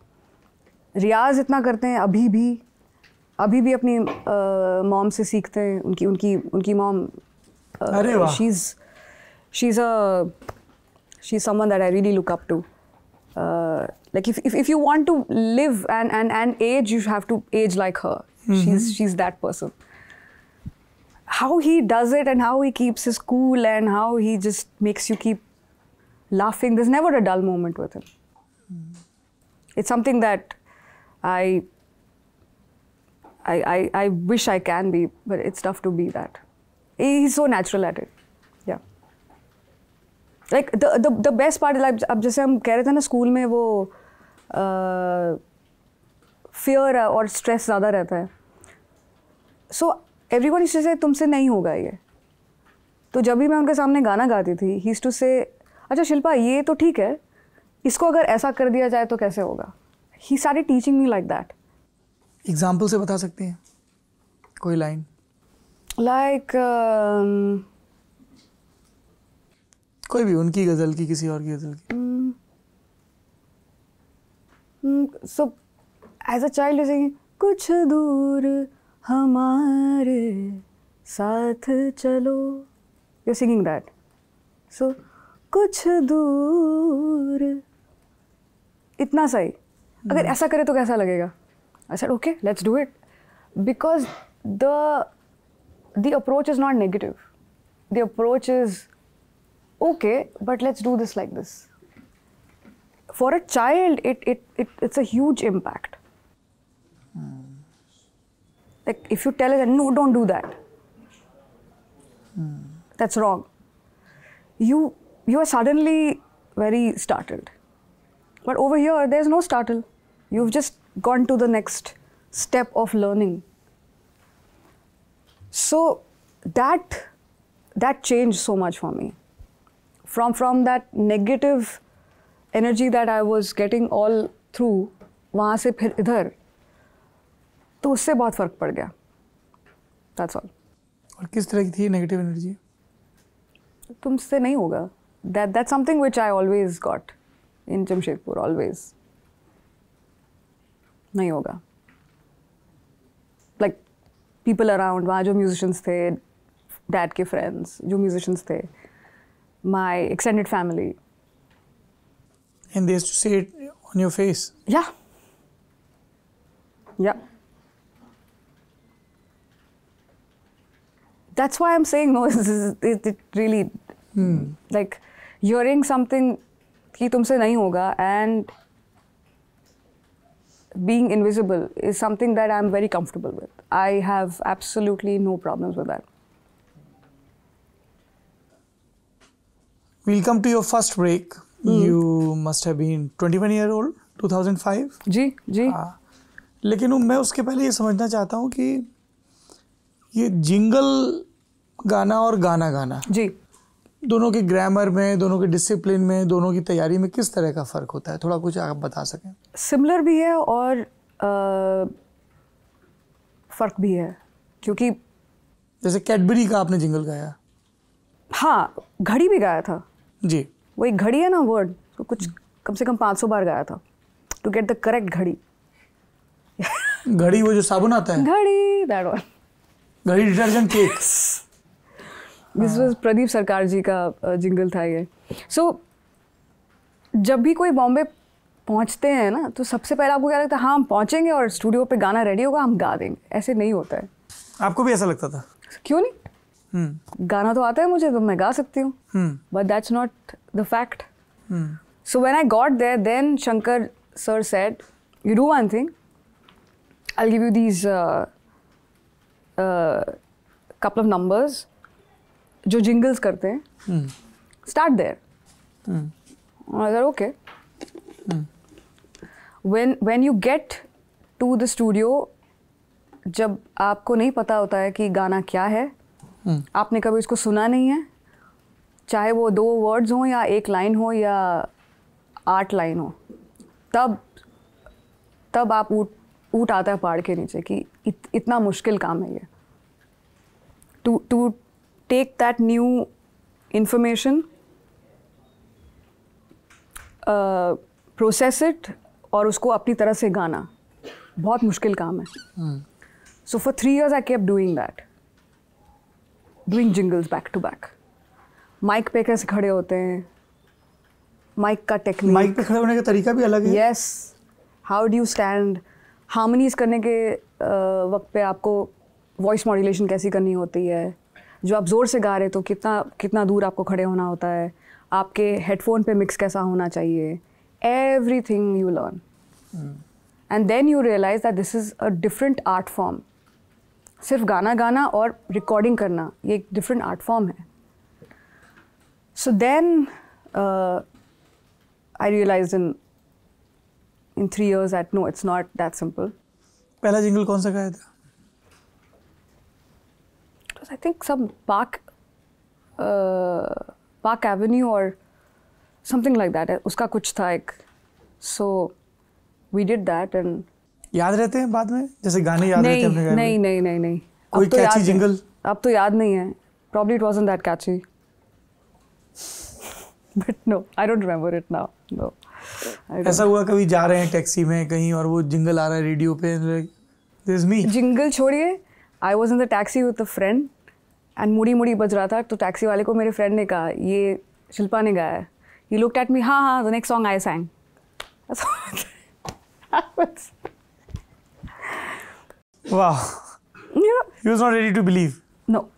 रियाज इतना करते हैं अभी भी अपनी mom से सीखते हैं. उनकी मॉम, अरे वाह, she's someone that I really look up to. Like if you want to live and age, you have to age like her. She's that person. How he does it and how he keeps his cool and how he just makes you keep laughing. There's never a dull moment with him. It's something that I wish I can be, but it's tough to be that. He's so natural at it. Yeah. Like the best part is like अब जैसे हम कह रहे थे ना school में वो fear और stress ज़्यादा रहता है. So everyone used to say तुमसे नहीं होगा ये. तो जब भी मैं उनके सामने गाना गाती थी, he used to say अच्छा शिल्पा ये तो ठीक है, इसको अगर ऐसा कर दिया जाए तो कैसे होगा. He started teaching me like that. Example से बता सकते हैं कोई लाइन? Like कोई भी, उनकी गजल की, किसी और की गजल की. So as a child you're saying कुछ दूर हमारे साथ चलो, you're singing that. So कुछ दूर, इतना सही. अगर ऐसा करे तो कैसा लगेगा? I said okay, let's do it, because the approach is not negative. The approach is okay, but let's do this like this. For a child, it's a huge impact. Like if you tell us no, don't do that, that's wrong. You are suddenly very startled. But over here, there's no startle. You've just gone to the next step of learning. So that changed so much for me. From that negative energy that I was getting all through, वहाँ से फिर इधर, तो उससे बहुत फर्क पड़ गया. That's all. और किस तरह की थी नेगेटिव एनर्जी? तुमसे नहीं होगा. That's something which I always got in Jamshedpur, always. नहीं होगा. Like people around, वहाँ जो musicians थे, dad के friends, जो musicians थे, my extended family. And they used to say it on your face. Yeah. Yeah. That's why I'm saying no. It really like hearing something कि तुमसे नहीं होगा and being invisible is something that I'm very comfortable with. I have absolutely no problems with that. We'll come to your first break. You must have been 21-year-old, 2005. जी. हाँ. लेकिन मैं उसके पहले ये समझना चाहता हूँ कि ये जिंगल गाना और गाना जी, दोनों के ग्रामर में, दोनों के डिसिप्लिन में, दोनों की तैयारी में किस तरह का फ़र्क होता है? थोड़ा कुछ आप बता सकें. सिमिलर भी है और फ़र्क भी है, क्योंकि जैसे कैडबरी का आपने जिंगल गाया. हाँ, घड़ी भी गाया था जी. वो एक घड़ी है ना वर्ड, तो कुछ कम से कम 500 बार गाया था टू गेट द करेक्ट घड़ी. घड़ी वो जो साबुन आता है? घड़ी, दैट वन. घड़ी detergent cake. This was Pradeep सरकार जी का जिंगल था ये. सो जब भी कोई बॉम्बे पहुंचते हैं ना, तो सबसे पहले आपको क्या लगता है? हाँ, हम पहुंचेंगे और स्टूडियो पे गाना रेडी होगा, हम गा देंगे. ऐसे नहीं होता है. आपको भी ऐसा लगता था? क्यों नहीं? गाना तो आता है मुझे, तो मैं गा सकती हूँ. But that's not the fact. So when I got there, then Shankar sir said, you do one thing, I give you these couple of numbers जो जिंगल्स करते हैं, start there. I said okay. When you get to the studio, जब आपको नहीं पता होता है कि गाना क्या है, आपने कभी इसको सुना नहीं है, चाहे वो 2 वर्ड्स हों या 1 लाइन हो या 8 लाइन हो, तब आप ऊट आता है पहाड़ के नीचे कि इतना मुश्किल काम है ये. To take that new information process it और उसको अपनी तरह से गाना बहुत मुश्किल काम है. So for 3 years I kept doing that, doing jingles back to back. Mic पे कैसे खड़े होते हैं, माइक का टेक्निक, माइक पे खड़े होने का तरीका भी अलग है. Yes, how do you stand, harmonies करने के वक्त पे आपको वॉइस मॉड्यूलेशन कैसी करनी होती है, जो आप ज़ोर से गा रहे तो कितना दूर आपको खड़े होना होता है, आपके हेडफोन पे मिक्स कैसा होना चाहिए, everything you learn. And then you realise that this is a different art form. सिर्फ गाना और रिकॉर्डिंग करना ये एक डिफरेंट आर्ट फॉर्म है. So then I realise in 3 years that no, it's not that simple. पहला जिंगल कौन सा गाया था? It was, I think, some Park Avenue or something like that. उसका कुछ था एक. So we did that and. याद रहते हैं बाद में, जैसे गाने याद रहते हैं अपने गाने? नहीं. कोई कैची जिंगल? अब तो याद नहीं है. Probably it wasn't that catchy. But no, I don't remember it now. No. ऐसा हुआ कभी जा रहे हैं टैक्सी में कहीं और वो जिंगल आ रहा है रेडियो पे, दिस इज मी? जिंगल छोड़िए, I was in the taxi with a friend and मुड़ी बज रहा था, तो टैक्सी वाले को मेरे फ्रेंड ने कहा ये शिल्पा ने गाया है. ही लुक्ड एट मी, हाँ the next song I sang. वाह, he was not ready to believe. No.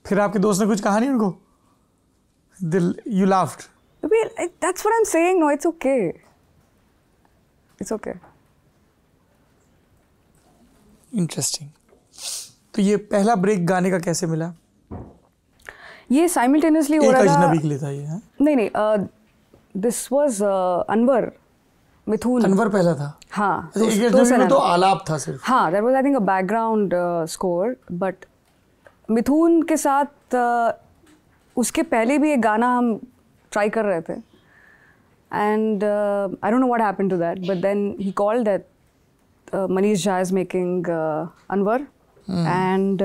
फिर आपके दोस्त ने कुछ कहा नहीं उनको? You laughed. Well, that's what I'm saying. No, it's okay. It's okay. Interesting. तो ये पहला ब्रेक गाने का कैसे मिला? ये साइमल्टेनियसली हो रहा था. एक अजनबी के लिए था ये? हाँ? नहीं. This was अनवर, मिथुन. अनवर पहला था? हाँ. एक अजनबी में तो आलाप था सिर्फ. हाँ, that was I think a background score, but मिथुन के साथ उसके पहले भी एक गाना हम ट्राई कर रहे थे. And I don't know what happened to that, but then he called that Manish Jha is making Anwar and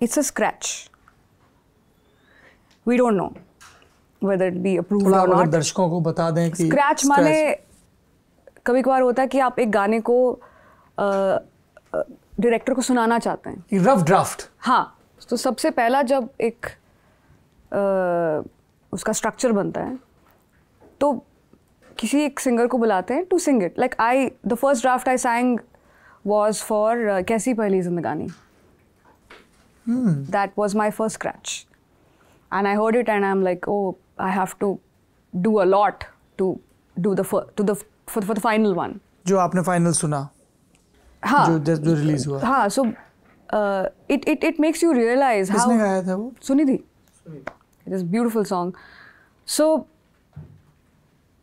it's a scratch. We don't know whether it be approved or not. दर्शकों को बता दें कि स्क्रैच माने कभी कभार होता है कि आप एक गाने को डायरेक्टर को सुनाना चाहते हैं, रफ ड्राफ्ट. हाँ. तो सबसे पहला जब एक उसका स्ट्रक्चर बनता है तो किसी एक सिंगर को बुलाते हैं to sing it. Like the first draft I sang was for कैसी पहली जिंदगानी. That was my first scratch and I heard it and I am like, oh I have to do a lot to do for the final one. जो आपने final सुना? हाँ, जो release हुआ. हाँ. सो it makes you realize how. किसने गाया था वो? सुनी थी. It is beautiful song. So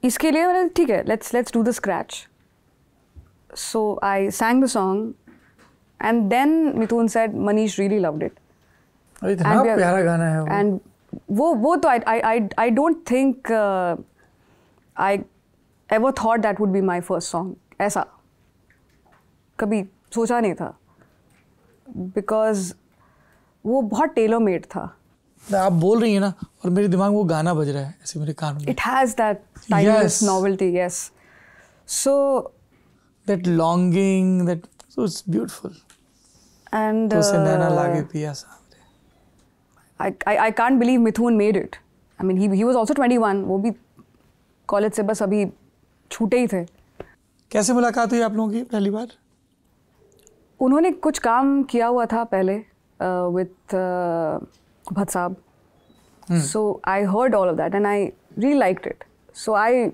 इसके लिए मैंने ठीक है, let's do the scratch. So I sang the song and then Mithun said Manish really loved it. इतना प्यारा गाना है वो. And वो तो I don't think I ever thought that would be my first song. ऐसा कभी सोचा नहीं था. बिकॉज वो बहुत टेलर मेड था. आप बोल रही हैं ना और मेरे दिमाग में वो गाना बज रहा है ऐसे मेरे कान में. It has that timeless novelty. Yes. So that longing, that so it's beautiful. And तो से नैना लागे पिया सामने. I can't believe Mithun made it. I mean he was also 21. वो भी कॉलेज से बस अभी छूटे ही थे. कैसे मुलाकात हुई आप लोगों की पहली बार? उन्होंने कुछ काम किया हुआ था पहले विथ भट्ट साहब. So I heard all of that and I really liked it. So I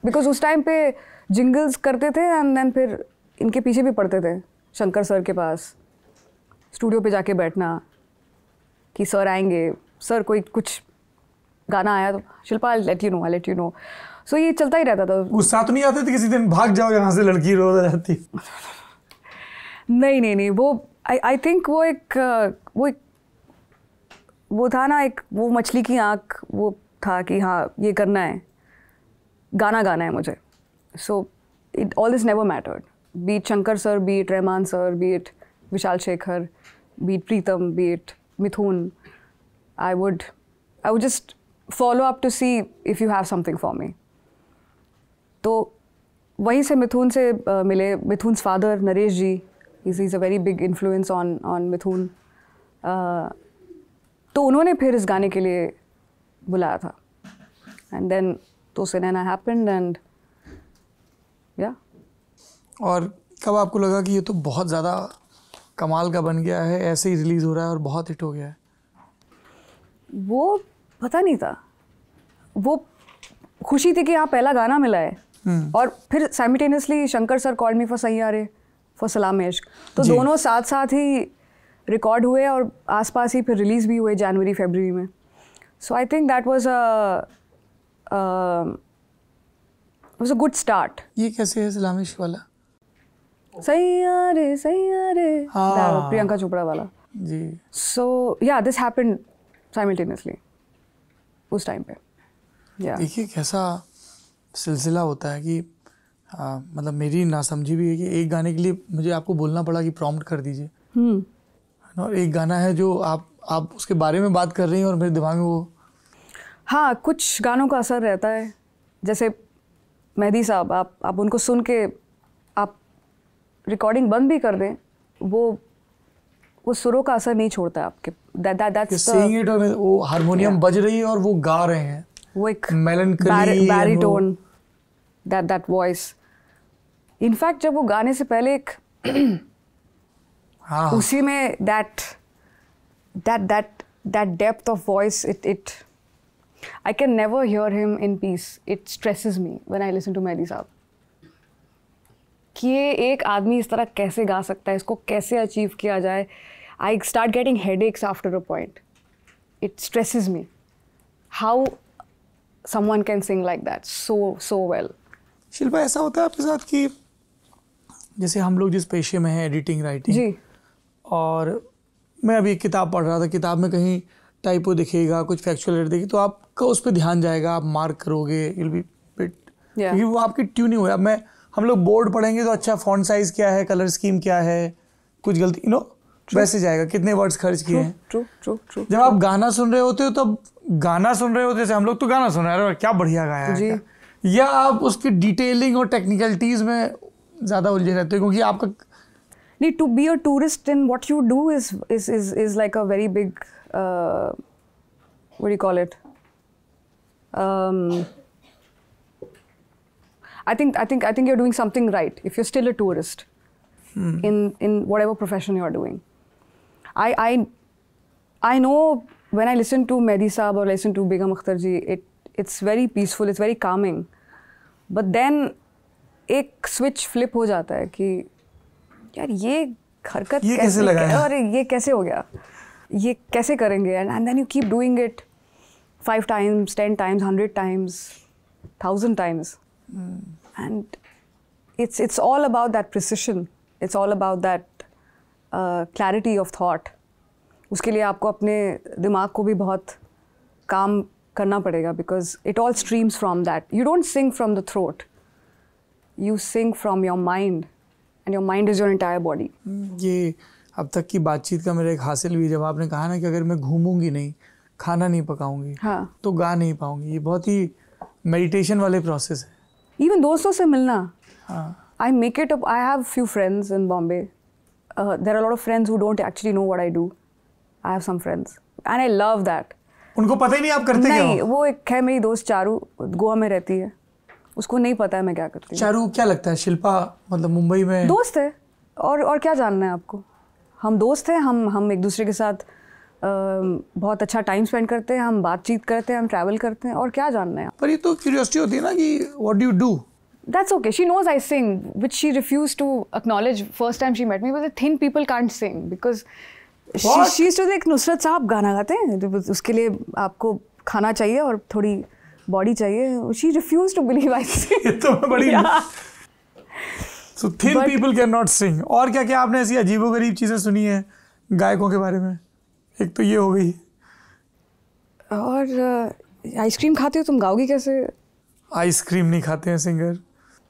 because उस टाइम पे जिंगल्स करते थे एंड देन फिर इनके पीछे भी पढ़ते थे शंकर सर के पास, स्टूडियो पे जाके बैठना कि सर आएंगे, सर कोई कुछ गाना आया तो Shilpa I let you know. So ये चलता ही रहता था. गुस्सा तो नहीं आते थे किसी दिन भाग जाओ यहाँ से, लड़की रो जाती? नहीं. वो आई थिंक वो था ना एक वो मछली की आँख, वो था कि हाँ ये करना है, गाना है मुझे. So it all this never mattered. Be it Shankar sir, be it Rahman sir, be it Vishal Shekhar, be it Pritam, be it Mithun. I would just follow up to see if you have something for me. तो वहीं से मिथुन से मिले। Mithun's father Naresh ji, is a very big influence on Mithun. तो उन्होंने फिर इस गाने के लिए बुलाया था, एंड देन तो सिनेना हैपेंड एंड या। और कब आपको लगा कि ये तो बहुत ज़्यादा कमाल का बन गया है, ऐसे ही रिलीज़ हो रहा है और बहुत हिट हो गया है? वो पता नहीं था, वो खुशी थी कि हाँ पहला गाना मिला है। और फिर simultaneously Shankar sir called me for Saiyaara for Salaam Ishq, तो दोनों साथ साथ ही रिकॉर्ड हुए और आसपास ही फिर रिलीज़ भी हुए जनवरी फरवरी में। So I think that was a good start. ये कैसे है सलाम इश्क वाला? सैयारे सैयारे, हाँ। प्रियंका चोपड़ा वाला जी। सो या दिस हैपेंड साइमल्टेनियसली उस टाइम पे। या देखिए कैसा सिलसिला होता है कि मतलब मेरी नासमझी भी है कि एक गाने के लिए मुझे आपको बोलना पड़ा कि प्रॉम्प्ट कर दीजिए, और एक गाना है जो आप उसके बारे में बात कर रही हैं और मेरे दिमाग में वो। हाँ, कुछ गानों का असर रहता है, जैसे मेहदी साहब, आप उनको सुन के आप रिकॉर्डिंग बंद भी कर दें, वो सुरों का असर नहीं छोड़ता है आपके। दैट्स सीइंग इट, और वो हारमोनियम बज रही है और वो गा रहे हैं, वो एक मेलनकली बैरिटोन, दैट वॉइस। इनफैक्ट जब वो गाने से पहले एक हाँ, उसी में that depth of voice, it I can never hear him in peace. It stresses me when I listen to Mehdi Sahab कि ये एक आदमी इस तरह कैसे गा सकता है, इसको कैसे अचीव किया जाए। I start getting headaches after a point. It stresses me how someone can sing like that so well. Shilpa, ऐसा होता है आपके साथ कि जैसे हम लोग जिस पेशे में हैं, एडिटिंग राइटिंग, जी, और मैं अभी एक किताब पढ़ रहा था, किताब में कहीं टाइपो दिखेगा, कुछ फैक्चुअल एरर दिखेगी, तो आपका उस पर ध्यान जाएगा, आप मार्क करोगे, विल बी बिट, क्योंकि वो आपकी ट्यूनिंग हो। अब हम लोग बोर्ड पढ़ेंगे तो अच्छा फॉन्ट साइज क्या है, कलर स्कीम क्या है, कुछ गलती वैसे जाएगा, कितने वर्ड्स खर्च किए हैं। ट्रू। जब आप गाना सुन रहे होते हो तब गाना सुन रहे होते, जैसे हम लोग तो गाना सुन रहे हैं, क्या बढ़िया गाया है क्या? या आप उसकी डिटेलिंग और टेक्निकलिटीज में ज़्यादा उलझे रहते हो, क्योंकि आपका नहीं, to be a tourist in what you do is like a very big what do you call it? I think you're doing something right if you're still a tourist in whatever profession you're doing. I know when I listen to Mehdi Saab or listen to Begum Akhtar ji, it's very peaceful, it's very calming. But then एक switch flip हो जाता है कि यार ये हरकत कैसे लगाया, और ये कैसे हो गया, ये कैसे करेंगे, and then you keep doing it 5 times, 10 times, 100 times, 1000 times. And it's all about that precision. It's all about that clarity of thought. उसके लिए आपको अपने दिमाग को भी बहुत काम करना पड़ेगा, because it all streams from that. You don't sing from the throat. You sing from your mind, and your mind is your entire body. ये अब तक की बातचीत का मेरा एक हासिल भी, जब आपने कहा ना कि अगर मैं घूमूंगी नहीं, खाना नहीं पकाऊंगी, हाँ, तो गा नहीं पाऊंगी, ये बहुत ही मेडिटेशन वाले प्रोसेस है। Even दोस्तों से मिलना, हाँ, I make it up. I have few friends in Bombay. There are a lot of friends who don't actually know what I do. I have some friends, and I love that. उनको पता ही नहीं आप करते क्या नहीं, हो? वो एक है मेरी दोस्त चारू, गोवा में रहती है, उसको नहीं पता है मैं क्या करती हूँ। चारू क्या लगता है? शिल्पा मतलब मुंबई में दोस्त है, और क्या जानना है आपको। हम दोस्त हैं, हम एक दूसरे के साथ बहुत अच्छा टाइम स्पेंड करते हैं, हम बातचीत करते हैं, हम ट्रैवल करते हैं, और क्या जानना है। पर ये तो क्यूरियोसिटी होती है ना कि what do you do? That's okay. She knows I sing, which she refused to acknowledge first time she met me. But the thin people can't sing because she used to think Nusrat साहब गाना गाते हैं, उसके लिए आपको खाना चाहिए और थोड़ी बॉडी चाहिए. She refused to believe I sing. ये तो बड़ी So thin people cannot sing. और क्या क्या आपने ऐसी अजीबोगरीब चीज़ें सुनी हैं गायकों के बारे में? एक तो ये हो गई. और आइसक्रीम खाते हो तुम, गाओगी कैसे? आइसक्रीम नहीं खाते हैं सिंगर.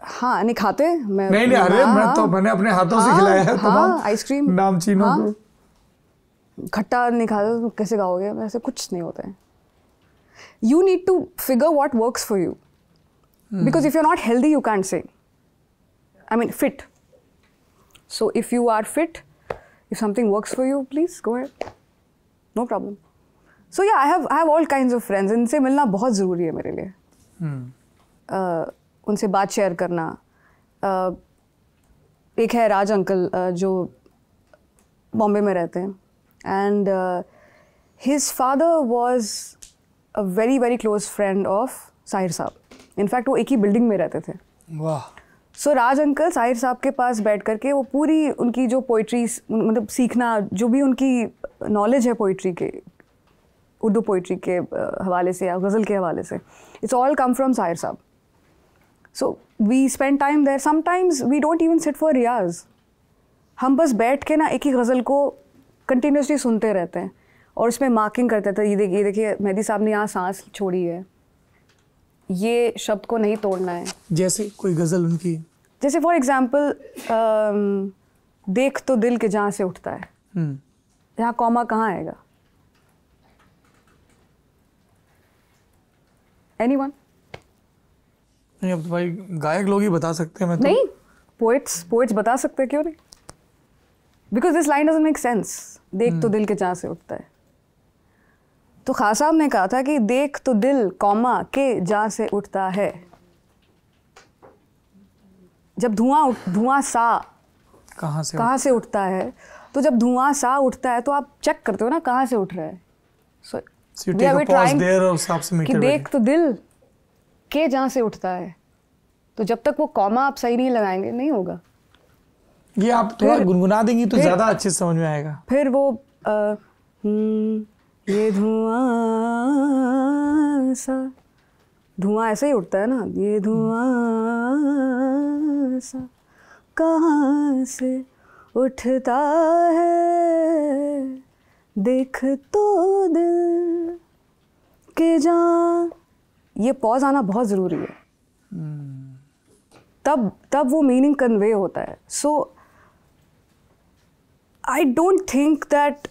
हाँ, नहीं खाते. मैं नहीं अरे मैंने अपने हाथों से खिलाया है तमाम आइसक्रीम नामचीनों को. खट्टा नहीं खाते तो कैसे गाओगे? ऐसे कुछ नहीं होता है. You need to figure what works for you. Because if you're not healthy, you can't sing. I mean, fit. So if you are fit, if something works for you, please go ahead. No problem. So yeah, I have all kinds of friends. इनसे मिलना बहुत ज़रूरी है मेरे लिए. उनसे बात share करना. एक है राज अंकल जो बॉम्बे में रहते हैं. And his father was a very very close friend of Sahir साहब. इनफैक्ट वो एक ही बिल्डिंग में रहते थे. वाह. सो राज अंकल साहिर साहब के पास बैठ करके वो पूरी उनकी जो पोइट्री मतलब सीखना, जो भी उनकी नॉलेज है पोइट्री के, उर्दू पोइट्री के हवाले से या गज़ल के हवाले से, it's all come from Sahir साहब. So we spend time there. Sometimes we don't even sit for riyaz. हम बस बैठ के ना एक ही गज़ल को कंटिन्यूसली सुनते रहते हैं और उसमें मार्किंग करते थे. ये देखिए मेहदी साहब ने यहाँ सांस छोड़ी है, ये शब्द को नहीं तोड़ना है. जैसे कोई गज़ल उनकी, जैसे फॉर एग्जाम्पल देख तो दिल के जहाँ से उठता है, यहाँ कॉमा कहाँ आएगा? एनीवन? नहीं, अब तो भाई गायक लोग ही बता सकते हैं. मैं तो नहीं, पोएट्स बता सकते हैं, क्यों नहीं? Because this line doesn't make sense. देख तो दिल के जहाँ से उठता है. तो खान साहब ने कहा था कि देख तो दिल कॉमा के जहाँ से उठता है. जब धुआं सा कहाँ से उठता है, तो जब धुआं सा उठता है तो आप चेक करते हो ना कहाँ से उठ रहा है. सो वी आर ट्राइंग कि देख तो दिल के जहाँ से उठता है. तो जब तक वो कॉमा आप सही नहीं लगाएंगे नहीं होगा. ये आप थोड़ा गुनगुना देंगी तो ज़्यादा अच्छे से समझ में आएगा. फिर वो ये धुआं सा, धुआं ऐसे ही उठता है ना. ये धुआं सा कहाँ से उठता है, देख तो दिल के जहाँ. ये पॉज आना बहुत ज़रूरी है. तब वो मीनिंग कन्वे होता है. So I don't think that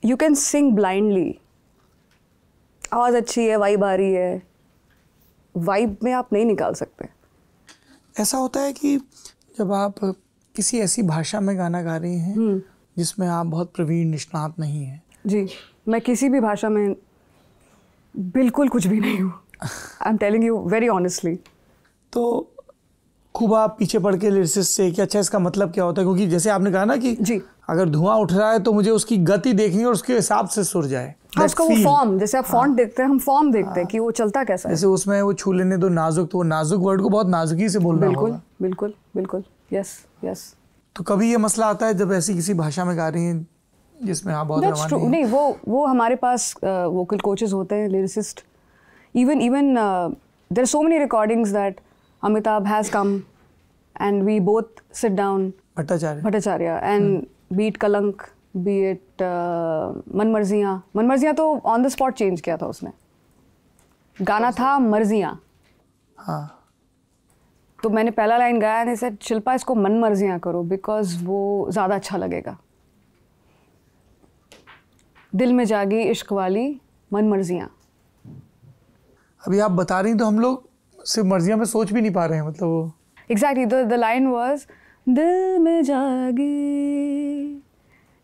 you can sing blindly. आवाज़ अच्छी है, वाइब आ रही है, वाइब में आप नहीं निकाल सकते. ऐसा होता है कि जब आप किसी ऐसी भाषा में गाना गा रही हैं जिसमें आप बहुत प्रवीण निष्णात नहीं हैं. जी, मैं किसी भी भाषा में बिल्कुल कुछ भी नहीं हूँ. I am telling you very honestly. तो खूब आप पीछे पड़ के लिरिसिस्ट से कि अच्छा इसका मतलब क्या होता है, क्योंकि जैसे आपने कहा ना कि जी, अगर धुआं उठ रहा है तो मुझे उसकी गति देखनी और उसके हिसाब से सुर जाए. हाँ, उसका वो फॉर्म, जैसे आप फॉन्ट देखते हैं, हम फॉर्म देखते हैं कि वो चलता कैसा है. जैसे उसमें वो छू लेने दो नाजुक, तो वो नाजुक वर्ड को बहुत नाजुकी से बोलना होगा. बिल्कुल बिल्कुल. Yes yes. तो कभी ये मसला आता है जब ऐसी किसी भाषा में गा रही हैं जिसमें आप बहुत रवानी हैं? नहीं, वो हमारे पास वोकल कोचेस होते हैं, lyricist. even there are so many recordings that Amitabh has come and we both sit down, Bhattacharya, and be it Kalank, be it मनमर्जियाँ तो on the spot change किया था उसने. गाना था मर्जियाँ. हाँ. तो मैंने पहला लाइन गाया and he said शिल्पा इसको मनमर्जियाँ करो because वो ज़्यादा अच्छा लगेगा. दिल में जागी इश्क वाली मनमर्जियाँ. अभी आप बता रही तो हम लोग सिर्फ मर्जियाँ में सोच भी नहीं पा रहे हैं. मतलब वो Exactly, the line was दिल में जागी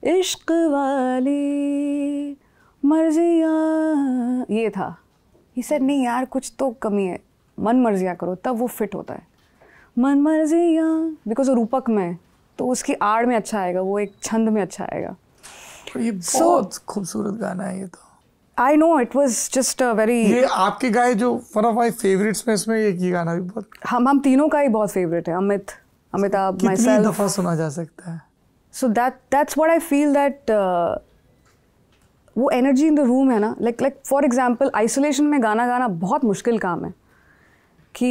इश्क वाली मर्जियाँ, ये था. He said नहीं यार कुछ तो कमी है, मन मर्जियाँ करो, तब वो फिट होता है. मन मर्जियाँ बिकॉज वो रूपक में, तो उसकी आड़ में अच्छा आएगा, वो एक छंद में अच्छा आएगा. ये बहुत खूबसूरत गाना है ये तो. I know it was just a very. ये आपके गाए जो one of my favorites में, इसमें ये गाना भी बहुत, हम तीनों का ही बहुत फेवरेट है. अमिताभ, myself. कितनी दफ़ा सुना जा सकता है. So that's what I feel that वो energy in the room है ना. Like for example, isolation में गाना गाना बहुत मुश्किल काम है कि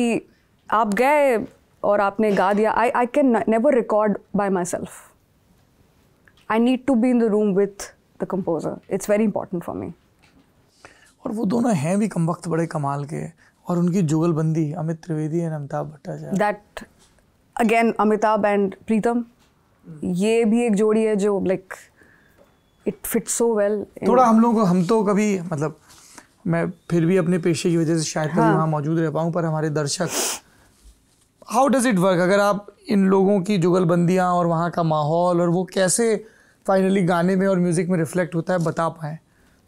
आप गए और आपने गा दिया. I can never record by myself. I need to be in the room with the composer. It's very important for me. और वो दोनों हैं भी कम वक्त बड़े कमाल के, और उनकी जुगलबंदी Amit Trivedi and Amitabh Bhattacharya. That again Amitabh and प्रीतम, ये भी एक जोड़ी है जो like it fits so well. थोड़ा हम तो कभी मतलब मैं फिर भी अपने पेशे की वजह से शायद कभी वहाँ मौजूद रह पाऊँ, पर हमारे दर्शक, हाउ डज इट वर्क? अगर आप इन लोगों की जुगलबंदियाँ और वहाँ का माहौल और वो कैसे फाइनली गाने में और म्यूजिक में रिफ्लेक्ट होता है, बता पाएँ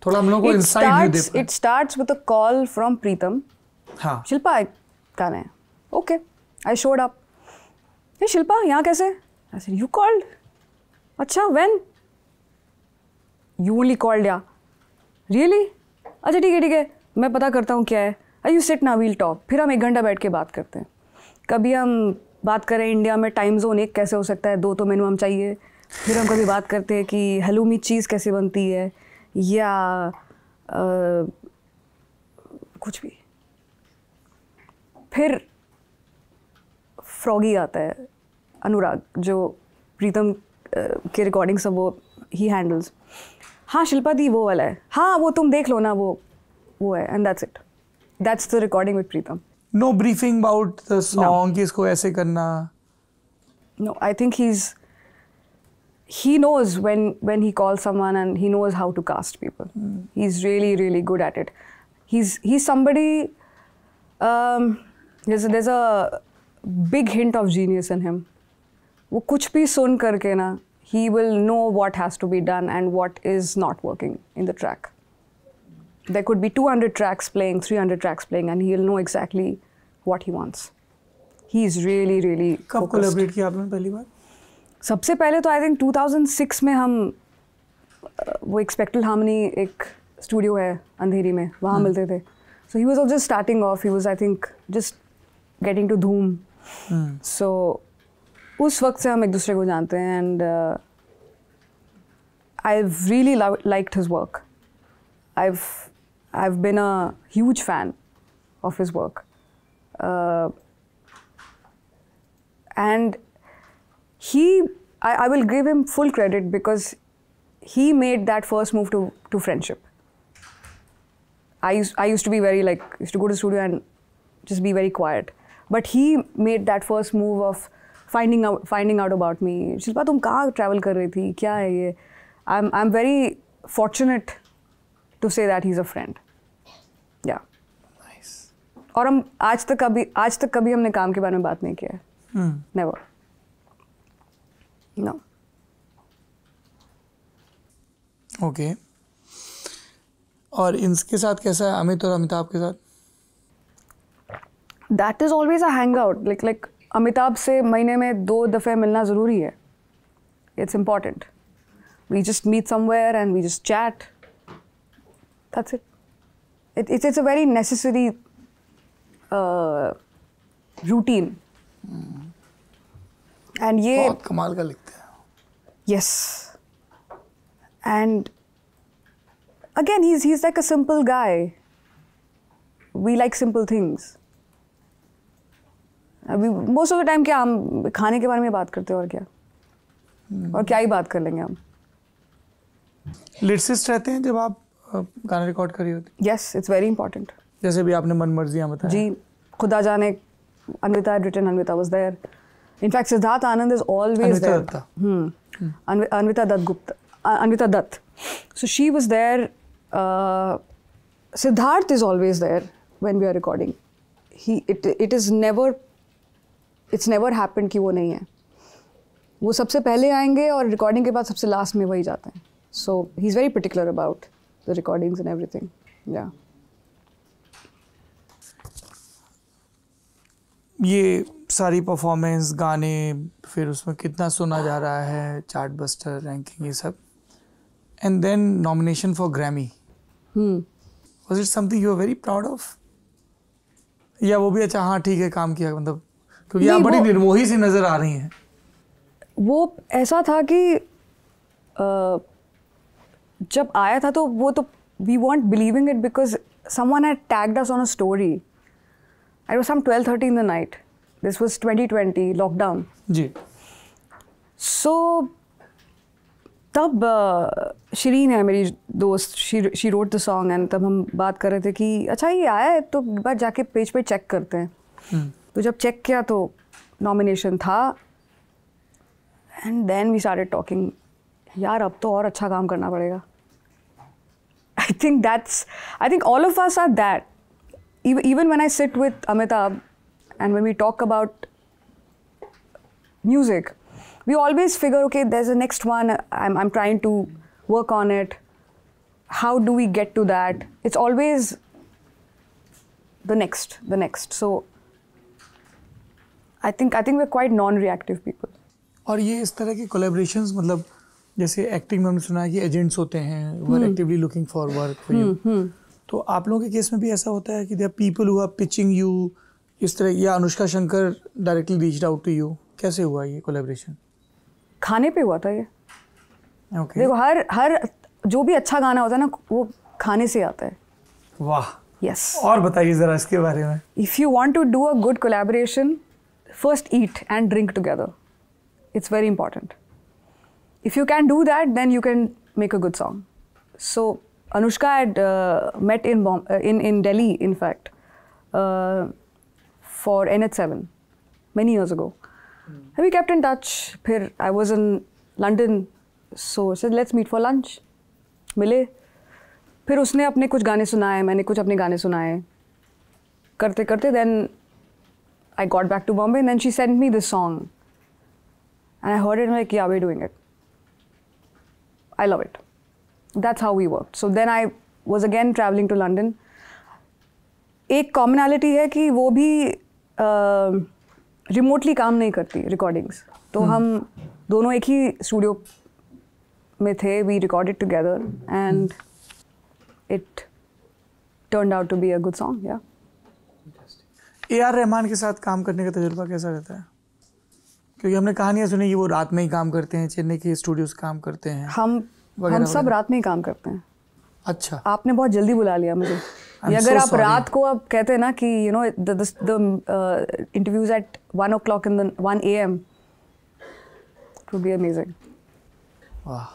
थोड़ा हम लोगों को इनसाइट व्यू दे पाएँ। It starts with a call from Pritam. हाँ, शिल्पा एक गाना है. Okay, I showed up. Hey Shilpa, यहाँ कैसे? I said, you called? अच्छा, when? You only called, yeah. Really? अच्छा ठीक है, मैं पता करता हूँ क्या है. You sit now, we'll talk. फिर हम 1 घंटा बैठ के बात करते हैं. कभी हम बात करें इंडिया में टाइम जोन 1 कैसे हो सकता है, 2 तो मिनिमम चाहिए. फिर हम कभी बात करते हैं कि हलूमी चीज़ कैसे बनती है, या कुछ भी. फिर फ्रॉगी आता है, अनुराग, जो प्रीतम के रिकॉर्डिंग सब वो ही हैंडल्स. हाँ शिल्पा दी वो वाला है, हाँ वो तुम देख लो ना, वो है, and that's it. That's the recording with Pritam. No briefing about the song कि इसको ऐसे करना. No, I think he knows when he calls someone, and he knows how to cast people. He's really, really good at it. He's somebody, there's a big hint of genius in him. वो कुछ भी सुन करके ना, he will know what has to be done and what is not working in the track. There could be 200 tracks playing, 300 tracks playing, and he'll know exactly what he wants. He's really, really कब focused. Collaborate किया आपने पहली बार? सबसे पहले तो I think 2006 में हम वो एक्सपेक्टल हार्मनी एक स्टूडियो है अंधेरी में, वहाँ मिलते थे. So he was just starting off, he was I think just getting to Dhoom. सो उस वक्त से हम एक दूसरे को जानते हैं, and I really liked his work. I've been a huge fan of his work. And I will give him full credit because he made that first move to friendship. I used to be very used to go to the studio and just be very quiet. But he made that first move of finding out about me. Shilpa तुम कहाँ travel कर रही थी? क्या है ये? I'm very fortunate to say that he's a friend. Yeah. Nice. और हम आज तक कभी हमने काम के बारे में बात नहीं किया है. Never. No. Okay. और इनके साथ कैसा है, अमित और अमिताभ के साथ? That is always a hangout. Like Amitabh से महीने में 2 दफ़े मिलना ज़रूरी है. It's important. We just meet somewhere and we just chat. That's it. It's a very necessary routine. And ये बहुत कमाल का लिखते हैं. yes. And again, he's like a simple guy. We like simple things. अभी most of the time क्या हम खाने के बारे में बात करते हैं, और क्या और क्या ही बात कर लेंगे हम. लिरिसिस्ट रहते हैं जब आप गाना रिकॉर्ड कर रही होती? Yes, it's very important. जैसे भी आपने मन मर्जियाँ बताया. जी, खुदा जाने, Anvita had written, Anvita was there. In fact, Siddharth Anand is always there. Anvita Dutt. So she was there. Siddharth is always there when we are recording. It's never happened कि वो नहीं है. वो सबसे पहले आएंगे और रिकॉर्डिंग के बाद सबसे लास्ट में वही जाते हैं. So he's very particular about the recordings and everything. Yeah. ये सारी परफॉर्मेंस, गाने, फिर उसमें कितना सुना जा रहा है, चार्ट बस्टर, रैंकिंग, ये सब, and then nomination for Grammy. Was it something you are very proud of, या वो भी अच्छा हाँ ठीक है काम किया, मतलब क्योंकि आप बड़ी निर्मोही सी नजर आ रही हैं? वो ऐसा था कि जब आया था तो वो तो we weren't believing it because someone had tagged us on a story. It was some 12:30 in the night. This was 2020 lockdown. Ji. So तब शिरीन है मेरी दोस्त, she wrote the song, and तब हम बात कर रहे थे कि अच्छा ये आया है तो एक बार जाके पेज पे चेक करते हैं. तो जब चेक किया तो नॉमिनेशन था, and then we started talking. यार अब तो और अच्छा काम करना पड़ेगा. I think all of us are that. Even when I sit with Amitabh and when we talk about music, we always figure, okay, there's a next one, I'm trying to work on it. How do we get to that? It's always the next. So I think we're quite non-reactive people. और ये इस तरह के collaborations मतलब जैसे acting में हमने सुना है कि एजेंट्स होते हैं वो actively looking for work for you, तो आप लोगों के केस में भी ऐसा होता है कि there people who are pitching you इस तरह, या Anushka Shankar directly reached out to you, कैसे हुआ ये कोलैबोरेशन? खाने पे हुआ था ये. ओके. देखो हर जो भी अच्छा गाना होता है ना वो खाने से आता है. वाह. Yes. और बताइए ज़रा इसके बारे में. If you want to do a good collaboration, first eat and drink together. It's very important. If you can do that, then you can make a good song. So Anushka had met in Delhi, in fact, for NH7 many years ago. And we kept in touch. Phir I was in London, so I said let's meet for lunch. मिले. फिर उसने अपने कुछ गाने सुनाए, मैंने कुछ अपने गाने सुनाए. करते करते then I got back to Bombay and then she sent me this song. And I heard it and I'm like, yeah, we're doing it. I love it. That's how we worked. So then I was again traveling to London. एक commonality है कि वो भी remotely काम नहीं करती recordings. तो हम दोनों एक ही studio में थे. We recorded together and it turned out to be a good song, yeah. A.R. Rahman के साथ काम करने का तजुर्बा कैसा रहता है? क्योंकि हमने कहानियाँ सुनी कि वो रात में ही काम करते हैं, चेन्नई के स्टूडियोज काम करते हैं. हम सब रात में ही काम करते हैं. अच्छा. आपने बहुत जल्दी बुला लिया मुझे. अगर आप रात को आप कहते हैं ना कि you know the interviews at 1 o'clock in the 1 a.m. it would be amazing. Wow.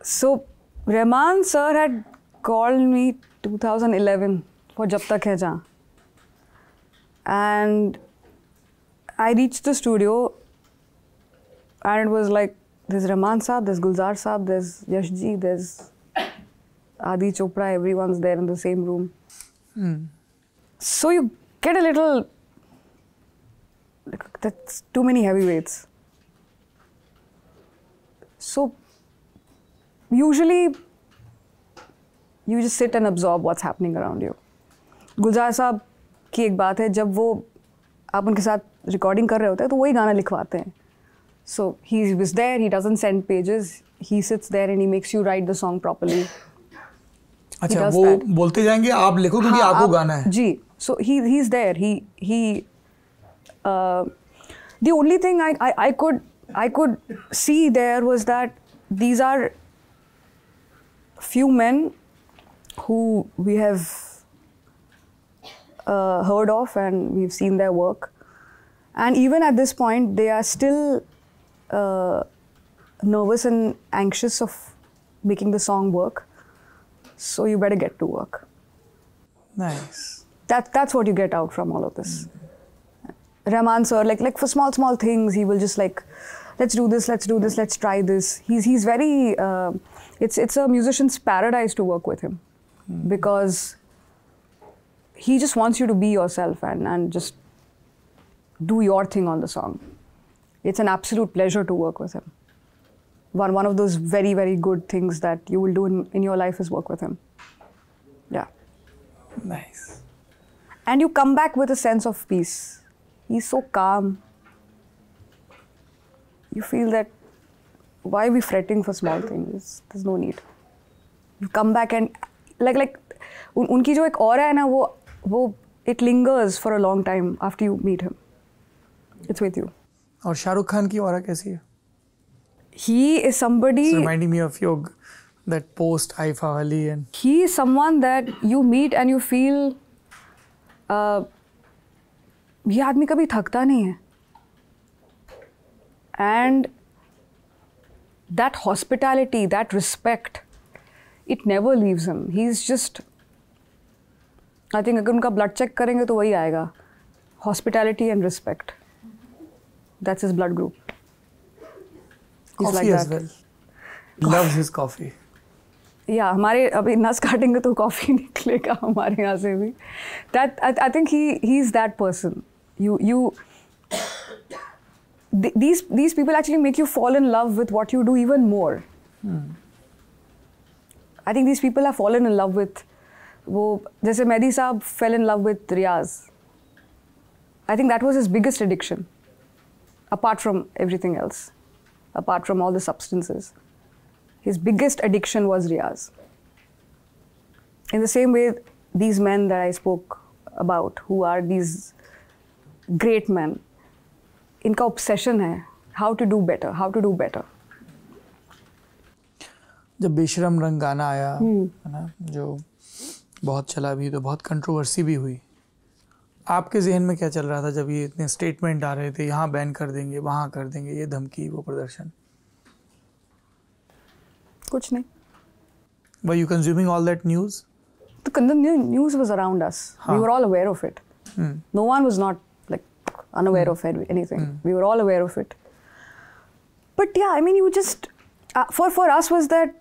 So Rahman sir had called me 2011 for Jab Tak Hai Jaan. And I reached the studio and it was like, there's Rahman Saab, there's Gulzar Saab, there's Yash Ji, there's Adi Chopra, everyone's there in the same room. So you get a little, that's too many heavyweights. So usually you just sit and absorb what's happening around you. गुलजार साहब की एक बात है, जब वो आप उनके साथ रिकॉर्डिंग कर रहे होते हैं तो वही गाना लिखवाते हैं. So he was there, he doesn't send pages, he sits there and he makes you write the song properly. अच्छा, वो बोलते जाएंगे आप लिखो क्योंकि आपको गाना है. जी. So he's there. The only thing I could see there was that these are few men who we have heard of and we've seen their work, and even at this point they are still nervous and anxious of making the song work. So you better get to work. Nice. That's what you get out from all of this. Rahman sir, like for small things, he will just like, let's do this, let's try this. He's very, it's a musician's paradise to work with him, because he just wants you to be yourself and just do your thing on the song. It's an absolute pleasure to work with him. One of those very, very good things that you will do in your life is work with him. Yeah. Nice. And you come back with a sense of peace. He's so calm. You feel that, why are we fretting for small things? There's no need. You come back and like उनकी जो एक aura है ना, वो it lingers for a long time after you meet him. It's with you. और शाहरुख खान की aura कैसी है? He is somebody. It's reminding me of your that post Haifa Ali, and he is someone that you meet and you feel. ये आदमी कभी थकता नहीं है. And that hospitality, that respect, it never leaves him. He's just, I think अगर उनका blood check करेंगे तो वही आएगा. Hospitality and respect. That's his blood group. He's coffee like as that. well. Loves his coffee. या हमारे अभी नस काटेंगे तो कॉफ़ी निकलेगा हमारे यहाँ से भी. That I think he is that person. These people actually make you fall in love with what you do even more. I think these people have fallen in love with वो जैसे मेहदी साहब fell in love with Riyaz. I think that was his biggest addiction, apart from everything else, apart from all the substances. His biggest addiction was Riaz. In the same way, these men that I spoke about, who are these great men, इनका obsession है how to do better, how to do better. जब बेशरम रंग गाना आया है ना, जो बहुत चला भी, तो बहुत कंट्रोवर्सी भी हुई. आपके जहन में क्या चल रहा था जब ये इतने स्टेटमेंट आ रहे थे, यहाँ बैन कर देंगे, वहाँ कर देंगे, ये धमकी, वो प्रदर्शन? कुछ नहीं. Were you consuming all that news? The news was around us. We were all aware of it. No one was not like unaware of anything. We were all aware of it. But yeah, I mean, you just for us was that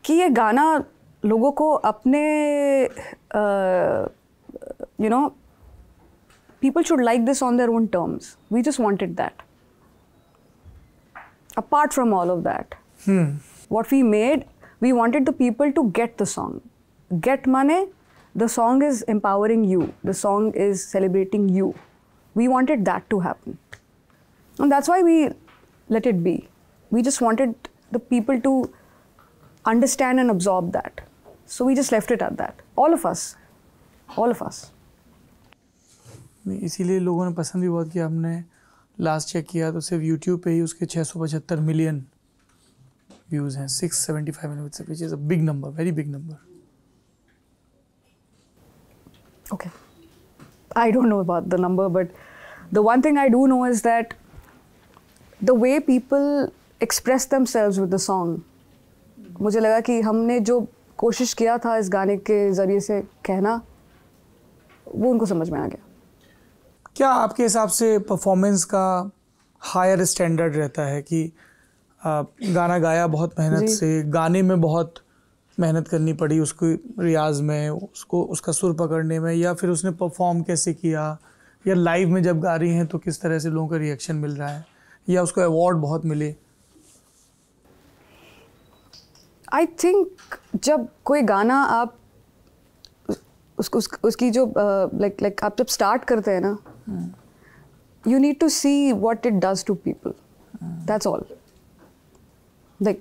कि ये गाना लोगों को अपने you know, people should like this on their own terms. We just wanted that. Apart from all of that, what we made, we wanted the people to get the song. Get mane, the song is empowering you. The song is celebrating you. We wanted that to happen. And that's why we let it be. We just wanted the people to understand and absorb that. So we just left it at that. All of us. All of us. इसीलिए लोगों ने पसंद भी बहुत किया. हमने last check किया तो सिर्फ YouTube पे ही उसके 675 मिलियन व्यूज़ हैं. 675 million, which is a big number, very big number. Okay. I don't know about the number, but the one thing I do know is that the way people express themselves with the song, मुझे लगा कि हमने जो कोशिश किया था इस गाने के ज़रिए से कहना, वो उनको समझ में आ गया. क्या आपके हिसाब से परफॉर्मेंस का हायर स्टैंडर्ड रहता है कि गाना गाया बहुत मेहनत से, गाने में बहुत मेहनत करनी पड़ी उसको, रियाज में उसको, उसका सुर पकड़ने में, या फिर उसने परफॉर्म कैसे किया, या लाइव में जब गा रही हैं तो किस तरह से लोगों का रिएक्शन मिल रहा है, या उसको अवार्ड बहुत मिले? आई थिंक जब कोई गाना आप उसकी जो लाइक आप जब स्टार्ट करते हैं ना, you need to see what it does to people. That's all. Like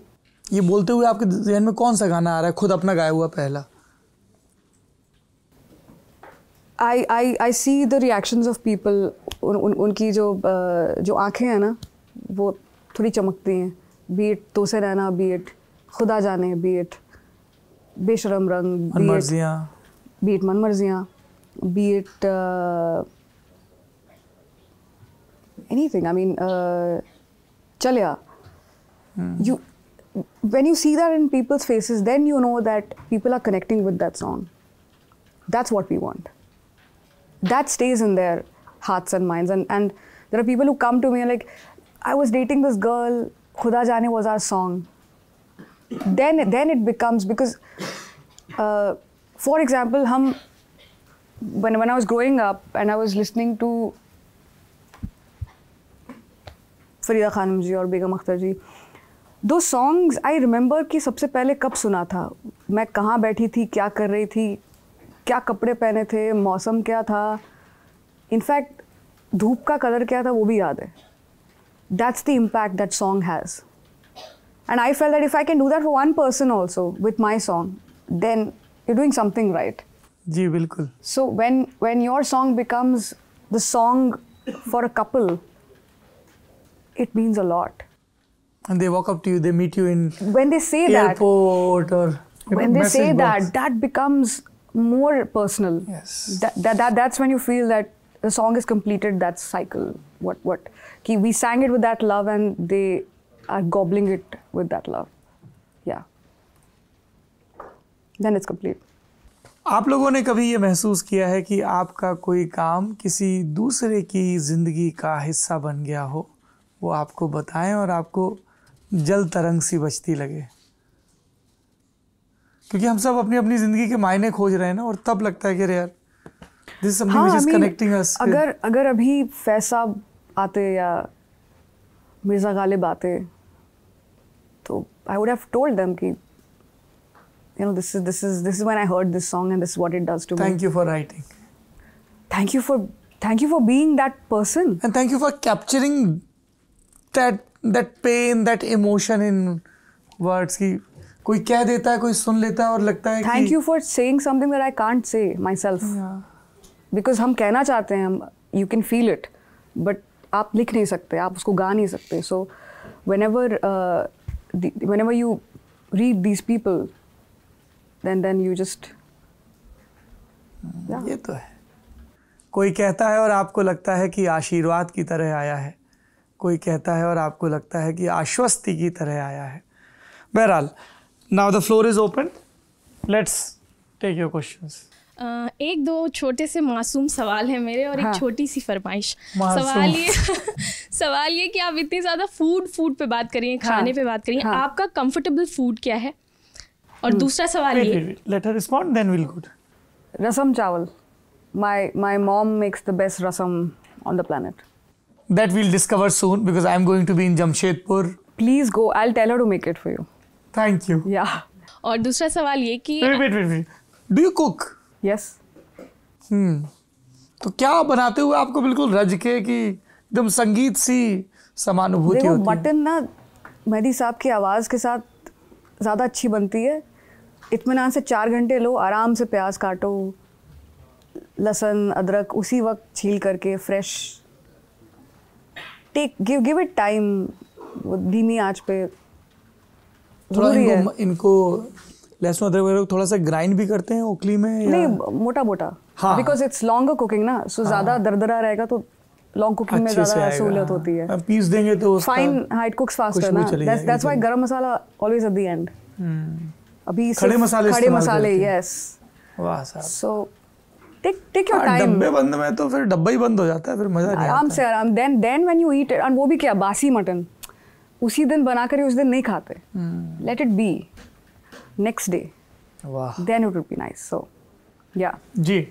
ये बोलते हुए आपके ज़हन में कौन सा गाना आ रहा है, खुद अपना गाया हुआ पहला? I see the reactions of people. उनकी जो आँखें हैं ना, वो थोड़ी चमकती हैं. Be it तो से रहना, be it खुदा जाने, be it बेशरम रंग, be it मनमर्जियाँ, be it anything. I mean, Chalya. When you see that in people's faces, then you know that people are connecting with that song. That's what we want. That stays in their hearts and minds. And there are people who come to me and like, I was dating this girl, Khuda Jane was our song. Then it becomes, because, for example, when I was growing up and I was listening to Farida Khanam जी और बेगम अख्तर जी, दो songs I remember कि सबसे पहले कब सुना था, मैं कहाँ बैठी थी, क्या कर रही थी, क्या कपड़े पहने थे, मौसम क्या था, इनफैक्ट धूप का कलर क्या था वो भी याद है. That's the impact that song has. And I felt that if I can do that for one person also with my song, then you doing something right. जी बिल्कुल. So when your song becomes the song for a couple, it means a lot. And they walk up to you, they meet you in when they say airport that, or when they say box. that becomes more personal. Yes. That's when you feel that the song is completed that cycle. What ki we sang it with that love and they are gobbling it with that love. Yeah. Then it's complete. आप लोगों ने कभी ये महसूस किया है कि आपका कोई काम किसी दूसरे की जिंदगी का हिस्सा बन गया हो, वो आपको बताएं और आपको जल तरंग सी बचती लगे? क्योंकि हम सब अपनी अपनी ज़िंदगी के मायने खोज रहे हैं ना, और तब लगता है कि अरे यार this is something which is connecting us. अगर अभी फैसाब आते या मिर्ज़ा गालिब आते तो I would have told them कि you know this is when I heard this song and this is what it does to me. Thank you for writing. Thank you for being that person. And thank you for capturing that pain, that emotion in words की कोई कह देता है, कोई सुन लेता है और लगता है Thank you for saying something that I can't say myself. Yeah. Because हम कहना चाहते हैं, you can feel it, but आप लिख नहीं सकते, आप उसको गा नहीं सकते. So whenever you read these people, then you just yeah. ये तो है, कोई कहता है और आपको लगता है कि आशीर्वाद की तरह आया है, कोई कहता है और आपको लगता है कि आश्वस्ति की तरह आया है. बहरहाल, now the floor is open, let's take your questions. एक दो छोटे से मासूम सवाल हैं मेरे और हाँ. एक छोटी सी फरमाइश. मासूम. सवाल ये कि आप इतनी ज़्यादा फूड पे बात करिए, खाने पे बात करिए, हाँ. आपका कंफर्टेबल फूड क्या है? और दूसरा सवाल ये, let her respond then will go. Rasam chawal. My mom makes the best rasam on the planet. That we'll discover soon because I'm going to be in Jamshedpur. Please go. I'll tell her to make it for you. Thank you. Yeah. और दूसरा सवाल ये कि Wait. Do you cook? Yes. तो क्या बनाते हुए आपको बिल्कुल रज के कि एकदम संगीत सी समानुभूति देखो, होती है? मटन ना मेहदी साहब की आवाज़ के साथ ज़्यादा अच्छी बनती है. इत्मीनान से 4 घंटे लो, आराम से प्याज काटो, लहसुन अदरक उसी वक्त छील करके फ्रेश. गिव इट टाइम, धीमी आंच पे. थोड़ा जरूरी है. इनको लहसुन अदरक वगैरह थोड़ा सा ग्राइंड भी करते हैं ओखली में या? नहीं, मोटा मोटा. हाँ. बिकॉज इट्स लॉन्गर कुकिंग ना, सो ज़्यादा दरदरा रहेगा तो लॉन्ग कुकिंग में अच्छे से ज़्यादा आएगा. सहूलियत होती है. अब पीस देंगे तो उसका फाइन, हाँ, इट कुक्स फास्टर ना. दैट्स व्हाई गरम मसाला ऑलवेज एट द एंड. अभी खड़े मसाले खड़े इस्तेमाल मसाले, करते हैं. यस. वाह साहब. So take your time. डब्बे बंद में तो फिर डब्बा ही बंद हो जाता है, फिर मजा नहीं आराम आता. से आराम. Then when you eat it, और वो भी क्या बासी मटन उसी दिन बना कर उस दिन नहीं खाते. Let it be next day, वाह then it would be nice. So या जी.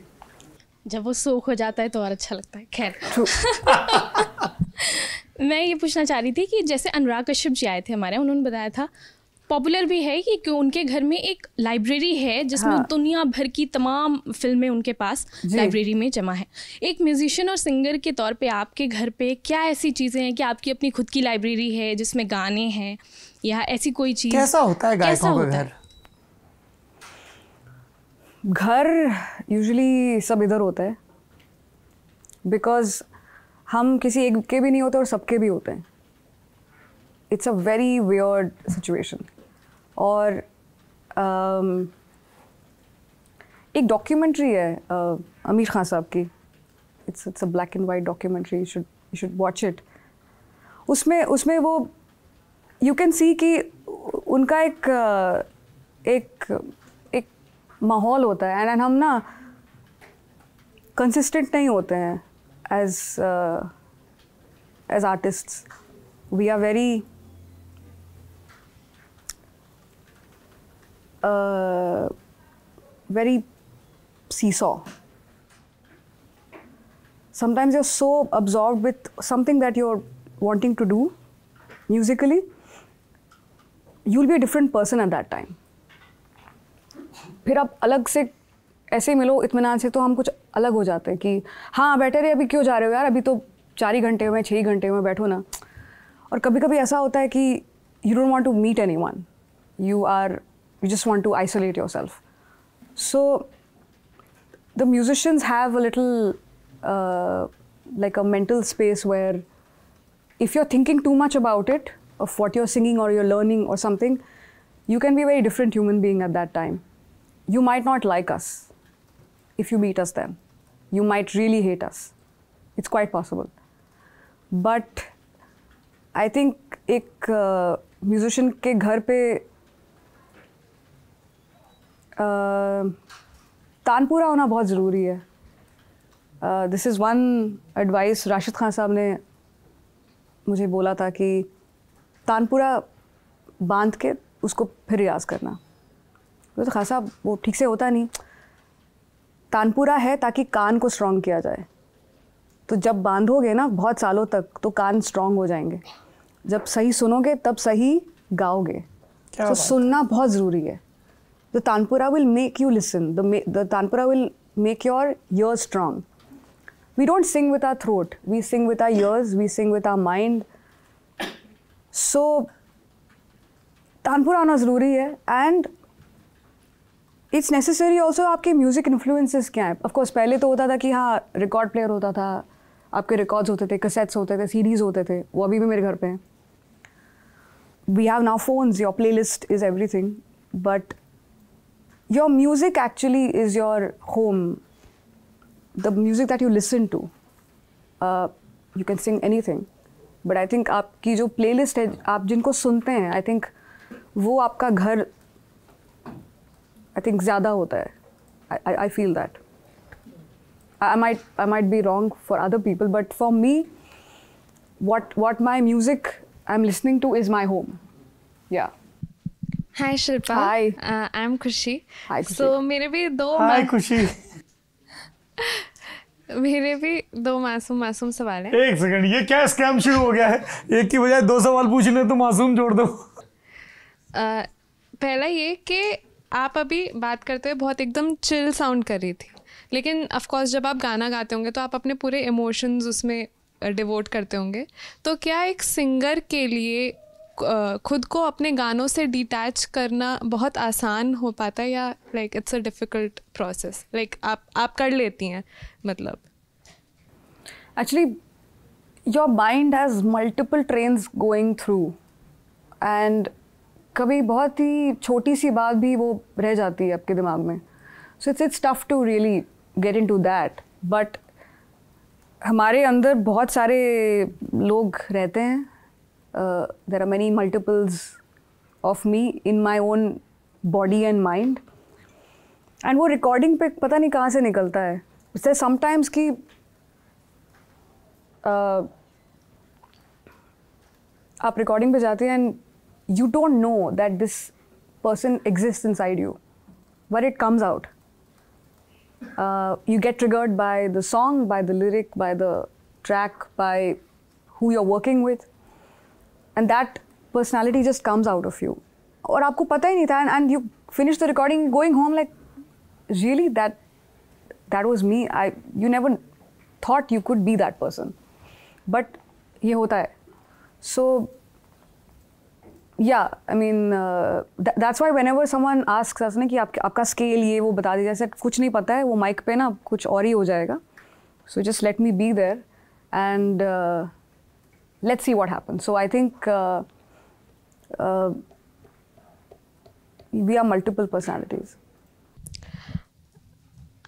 जब वो सोख हो जाता है तो और अच्छा लगता है. खैर, मैं ये पूछना चाह रही थी कि जैसे अनुराग कश्यप जी आए थे हमारे, उन्होंने बताया था, पॉपुलर भी है कि उनके घर में एक लाइब्रेरी है जिसमें हाँ. दुनिया भर की तमाम फिल्में उनके पास लाइब्रेरी में जमा है. एक म्यूजिशियन और सिंगर के तौर पे आपके घर पे क्या ऐसी चीज़ें हैं कि आपकी अपनी खुद की लाइब्रेरी है जिसमें गाने हैं या ऐसी कोई चीज़? कैसा होता है गायकों का घर? घर यूजुअली सब इधर होता है, बिकॉज हम किसी एक के भी नहीं होते और सबके भी होते हैं. It's a very weird situation. और एक डॉक्यूमेंट्री है आमिर खान साहब की. It's a black and white documentary. You should watch it. उसमें वो यू कैन सी कि उनका एक माहौल होता है. एंड हम ना कंसिस्टेंट नहीं होते हैं as artists. We are very seesaw. Sometimes you're so absorbed with something that you're wanting to do musically, you'll be a different person at that time. फिर आप अलग से ऐसे मिलो इत्मीनान से तो हम कुछ अलग हो जाते हैं कि हाँ बैठे रहे, अभी क्यों जा रहे हो यार, अभी तो 4 ही घंटे में 6 ही घंटे में बैठो ना. और कभी कभी ऐसा होता है कि you don't want to meet anyone. You just want to isolate yourself. So the musicians have a little like a mental space where if you're thinking too much about it, of what you're singing or you're learning or something, you can be a very different human being at that time. You might not like us if you meet us then. You might really hate us. It's quite possible. But I think एक musician के घर पे तानपुरा होना बहुत ज़रूरी है. This is one advice Rashid Khan साहब ने मुझे बोला था कि तानपुरा बांध के उसको फिर रियाज़ करना. तो खासा वो ठीक से होता नहीं। तानपुरा है ताकि कान को स्ट्रॉन्ग किया जाए, तो जब बांधोगे ना बहुत सालों तक तो कान स्ट्रॉन्ग हो जाएंगे। जब सही सुनोगे तब सही गाओगे। तो सुनना बहुत ज़रूरी है। The tanpura will make you listen, the tanpura will make your ears strong. We don't sing with our throat, we sing with our ears, we sing with our mind. So, tanpura आना ज़रूरी है and it's necessary also आपके music influences क्या हैं। Of course पहले तो होता था कि हाँ रिकॉर्ड प्लेयर होता था, आपके रिकॉर्ड्स होते थे, कैसेट्स होते थे, सीडीज़ होते थे, वो अभी भी मेरे घर पे हैं। We have now phones, your playlist is everything, but your music actually is your home. The music that you listen to, you can sing anything, but I think आपकी जो playlist है, आप जिनको सुनते हैं, I think वो आपका घर I think ज़्यादा होता है. I feel that. I might be wrong for other people, but for me, what my music I'm listening to is my home. Yeah. Hi Shilpa. Hi. I'm Khushi. Hi Khushi. So मेरे भी दो हाय खुशी। मेरे भी दो मासूम सवाल हैं। एक सेकंड, ये क्या स्कैम शुरू हो गया है? एक की बजाय 2 सवाल पूछने तो मासूम जोड़ दो। पहला ये कि आप अभी बात करते हुए बहुत एकदम चिल साउंड कर रही थी, लेकिन ऑफ कोर्स जब आप गाना गाते होंगे तो आप अपने पूरे इमोशंस उसमें डिवोट करते होंगे। तो क्या एक सिंगर के लिए खुद को अपने गानों से डिटैच करना बहुत आसान हो पाता है, या like it's a difficult process? Like आप कर लेती हैं मतलब? Actually, your mind has multiple trains going through, and कभी बहुत ही छोटी सी बात भी वो रह जाती है आपके दिमाग में. So it's tough to really get into that. But हमारे अंदर बहुत सारे लोग रहते हैं. There are many multiples of me in my own body and mind. And वो recording पे पता नहीं कहाँ से निकलता है. There's sometimes कि आप recording पे जाते हैं and you don't know that this person exists inside you, but it comes out. You get triggered by the song, by the lyric, by the track, by who you're working with, and that personality just comes out of you. और आपको पता ही नहीं था, and you finish the recording, going home like, really that was me. You never thought you could be that person, but ये होता है. So yeah, I mean that's why whenever someone asks us ना कि आपका scale ये वो बता दीजिए, जैसे कुछ नहीं पता है, वो mic पे ना कुछ और ही हो जाएगा. So just let me be there and let's see what happens. So I think we are multiple personalities.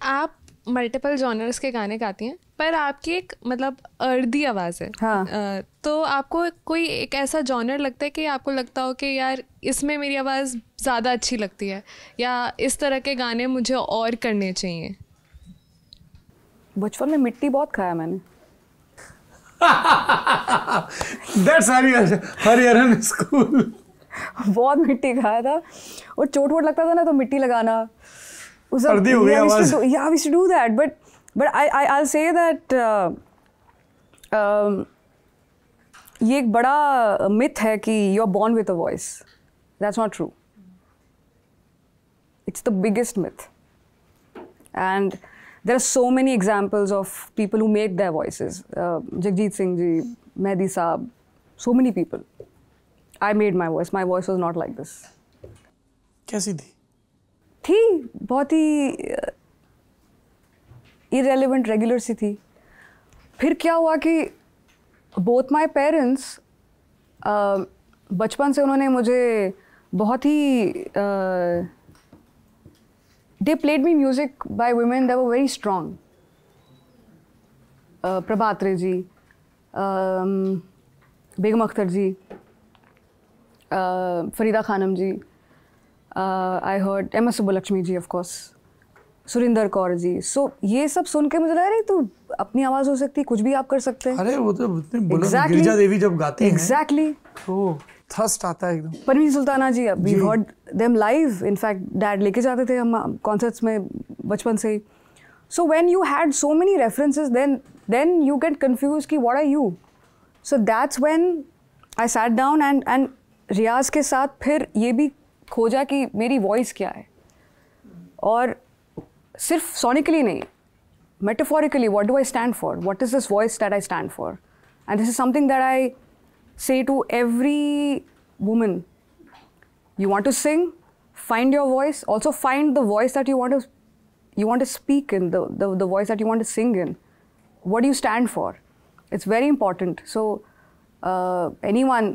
आप मल्टीपल जॉनर्स के गाने गाती हैं, पर आपकी एक मतलब अर्दी आवाज़ है. हाँ. तो आपको कोई एक ऐसा जॉनर लगता है कि आपको लगता हो कि यार इसमें मेरी आवाज़ ज़्यादा अच्छी लगती है, या इस तरह के गाने मुझे और करने चाहिए? बचपन में मिट्टी बहुत खाया मैंने. That's Hariharan school. बहुत मिट्टी खाया था, और चोट वोट लगता था ना तो मिट्टी लगाना. सर्दी हो गई आवाज़. Yeah, we used to do that, but I'll say that ये एक बड़ा myth है कि you're born with a voice. That's not true. It's the biggest myth. And there are so many examples of people who made their voices. Jagjit Singh ji, Mehdi Saab, so many people. I made my voice. My voice was not like this. कैसी थी? थी बहुत ही irrelevant, regular सी थी. फिर क्या हुआ कि both my parents बचपन से उन्होंने मुझे बहुत ही they played me music by women that were very strong. प्रभात रे जी, बेगम अख्तर जी, फरीदा खानम जी, I heard M. S. Subbulakshmi ji, of course, Surinder Kaur ji. So ये सब सुन के मुझे लगा रही तो अपनी आवाज़ हो सकती, कुछ भी आप कर सकते हैं. अरे वो तो गिरिजा देवी जब गाती हैं. Exactly. तो थ्रस्ट आता है एकदम। Parveen Sultana ji, we heard them live, in fact dad लेके जाते थे हम कॉन्सर्ट्स में बचपन से ही। So when you had so many references then you get confuse कि what are you. So that's when I sat down and रियाज के साथ फिर ये भी खोजा कि मेरी वॉइस क्या है, और सिर्फ सोनिकली नहीं, metaphorically, what do I stand for? What is this voice that I stand for? And this is something that I say to every woman. You want to sing? Find your voice. Also find the voice that you want to speak in, the voice that you want to sing in. What do you stand for? It's very important. So anyone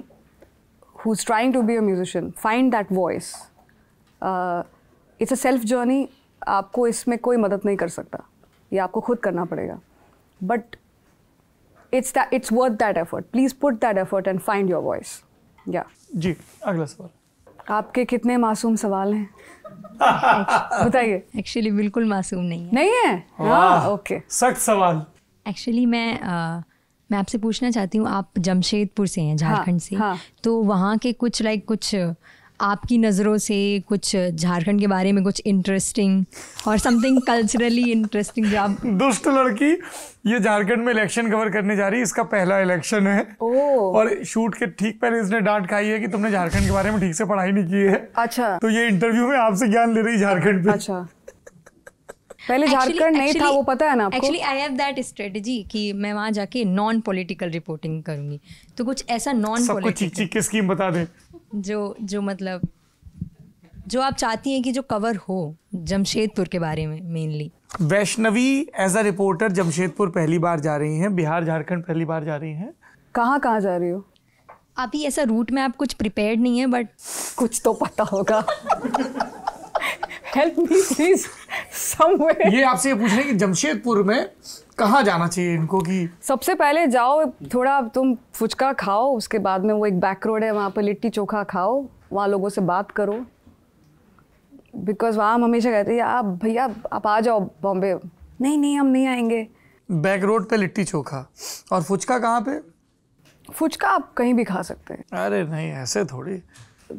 who's trying to be a musician, find that voice. It's a self journey. आपको इसमें कोई मदद नहीं कर सकता, ये आपको खुद करना पड़ेगा, but it's worth that effort. Please put that effort and find your voice. या जी, अगला सवाल. आपके कितने मासूम सवाल हैं बताइए. एक्चुअली बिल्कुल मासूम नहीं है. नहीं है? हाँ, ओके. सख्त सवाल. एक्चुअली मैं आपसे पूछना चाहती हूँ, आप जमशेदपुर से हैं, झारखंड से. हाँ. तो वहाँ के कुछ आपकी नज़रों से कुछ झारखंड के बारे में कुछ इंटरेस्टिंग और समथिंग कल्चरली इंटरेस्टिंग जो आप. दुष्ट लड़की ये झारखंड में इलेक्शन कवर करने जा रही है, इसका पहला इलेक्शन है. और शूट के ठीक पहले इसने डांट खाई है कि तुमने झारखंड के बारे में ठीक से पढ़ाई नहीं की है. अच्छा. तो ये इंटरव्यू में आपसे ज्ञान ले रही झारखंड पे. अच्छा. पहले झारखंड नहीं था, वो पता है ना आपको. Actually I have that strategy कि मैं वहाँ जाके नॉन पॉलिटिकल रिपोर्टिंग करूँगी. तो कुछ ऐसा नॉन सबको चीख की स्कीम बता दें जो मतलब जो आप चाहती हैं कि जो कवर हो जमशेदपुर के बारे में mainly. Vaishnavi as a reporter Jamshedpur पहली बार जा रही हैं, बिहार झारखंड पहली बार जा रही हैं. कहाँ जा रही हो? अभी ऐसा रूट में आप कुछ प्रिपेयर्ड नहीं है, बट कुछ तो पता होगा. Help me please somewhere. ये आपसे ये पूछने कि जमशेदपुर में कहाँ जाना चाहिए इनको? कि सबसे पहले जाओ, थोड़ा तुम फुचका खाओ, उसके बाद में वो एक बैक रोड है वहाँ पर लिट्टी चोखा खाओ, वहाँ लोगों से बात करो. बिकॉज वहाँ हम हमेशा कहते हैं आप भैया आप आ जाओ बॉम्बे. नहीं हम नहीं आएंगे. बैक रोड पे लिट्टी चोखा. और फुचका कहाँ पे? फुचका आप कहीं भी खा सकते हैं. अरे नहीं, ऐसे थोड़ी.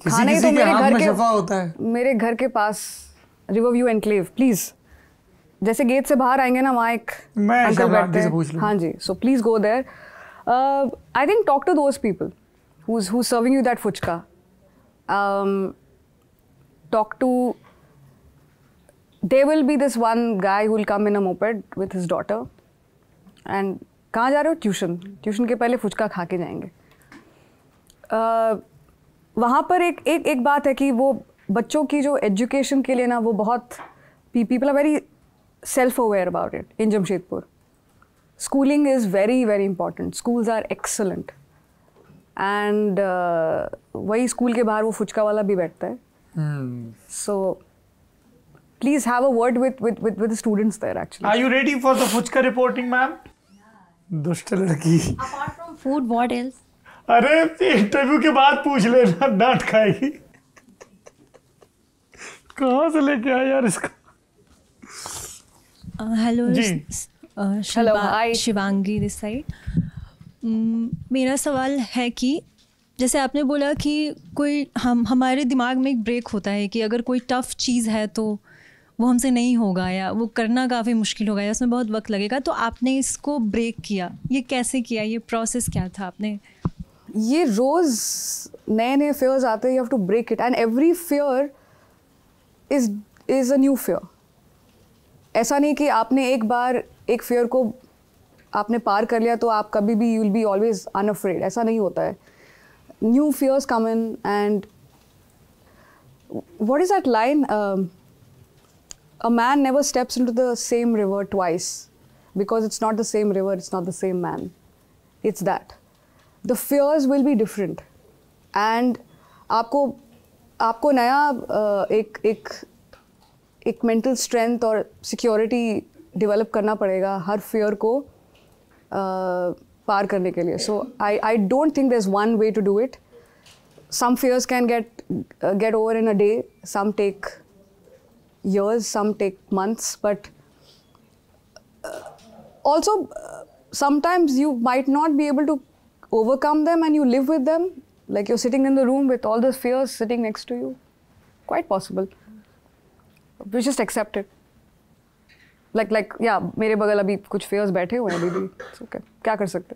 खाने तो मेरे घर के शफा होता है. मेरे घर के पास रिवर व्यू एनक्लेव, प्लीज. जैसे गेट से बाहर आएंगे ना, वहाँ एक अंकल बैठते हैं. हाँ जी, so please go there. I think talk to those people who's serving you that fuchka. Talk to. There will be this one guy who will come in a moped with his daughter. And कहाँ जा रहे हो? Tuition के पहले फुचका खा के जाएंगे. वहाँ पर एक बात है कि वो बच्चों की जो एजुकेशन के लिए ना, वो बहुत people are very self-aware about it in Jamshedpur. Schooling is very, very important. Schools are excellent. And वही स्कूल के बाहर वो फुचका वाला भी बैठता है. So please have a word with the students there actually. Are you ready for the fuchka reporting, ma'am? दुष्ट लड़की. Apart from food, what else? अरे इंटरव्यू के बाद पूछ लेना, डांट खाएगी. कहाँ से लेके आया यार इसका? Hello hello, hi. Shivangi this side. मेरा सवाल है कि जैसे आपने बोला कि कोई हमारे दिमाग में एक ब्रेक होता है कि अगर कोई टफ़ चीज़ है तो वो हमसे नहीं होगा या वो करना काफ़ी मुश्किल होगा या उसमें बहुत वक्त लगेगा, तो आपने इसको ब्रेक किया. ये कैसे किया? ये प्रोसेस क्या था आपने? ये रोज़ नए फेयर्स आते हैं. You have to break it and every fear is a new fear. ऐसा नहीं कि आपने एक बार एक फेयर को आपने पार कर लिया तो आप कभी भी you will be always unafraid. ऐसा नहीं होता है. New fears come in, and what is that line? A man never steps into the same river twice because it's not the same river, it's not the same man. It's that. The fears will be different, and आपको नया एक mental strength और security develop करना पड़ेगा हर fear को पार करने के लिए. So I don't think there's one way to do it. Some fears can get over in a day. Some take years. Some take months. But also sometimes you might not be able to overcome them, and you live with them. Like you're sitting in the room with all the fears sitting next to you. Quite possible. We just accept it. Like yeah, मेरे बगल अभी कुछ fears बैठे हुए हैं अभी भी. It's okay. क्या कर सकते?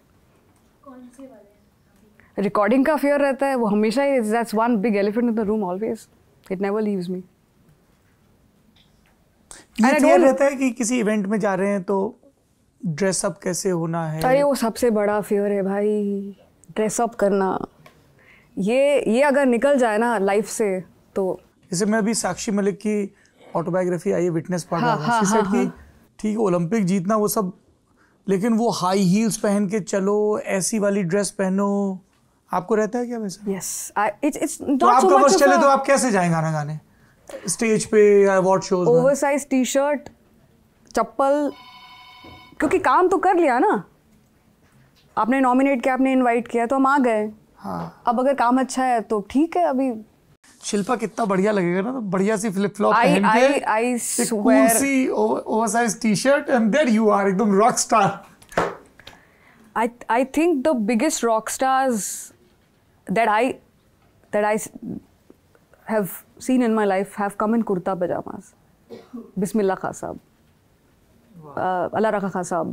कौन से वाले? Recording का fear रहता है, वो हमेशा ही. That's one big elephant in the room always. It never leaves me. ये fear रहता है कि किसी event में जा रहे हैं तो dress up कैसे होना है. अरे वो सबसे बड़ा fear है भाई. Dress up करना. ये अगर निकल जाए ना लाइफ से तो. जैसे मैं अभी साक्षी मलिक की ऑटोबायोग्राफी आई, विटनेस पढ़ रहा था. शी सेड कि ठीक ओलंपिक जीतना वो सब, लेकिन वो हाई हील्स पहन के चलो, ऐसी वाली ड्रेस पहनो. आपको रहता है क्या वैसा? यस, इट्स नॉट तो आप कब चले तो आप कैसे जाएं गाना गाने स्टेज पे या अवार्ड शोज में? ओवरसाइज टी शर्ट, चप्पल, क्योंकि काम तो कर लिया ना. आपने नॉमिनेट किया, आपने इनवाइट किया, तो हम आ गए. हाँ. अब अगर काम अच्छा है तो ठीक है. अभी शिल्पा कितना बढ़िया लगेगा ना, तो बढ़िया सी फ्लिप फ्लॉप पहन के, एक कूल सी oversize T shirt, and there you are एकदम rock star. I think the biggest rock stars that I have seen in my life have come in kurta pajamas. Bismillah Khan Sahab, Allah Rakha Khan Sahab,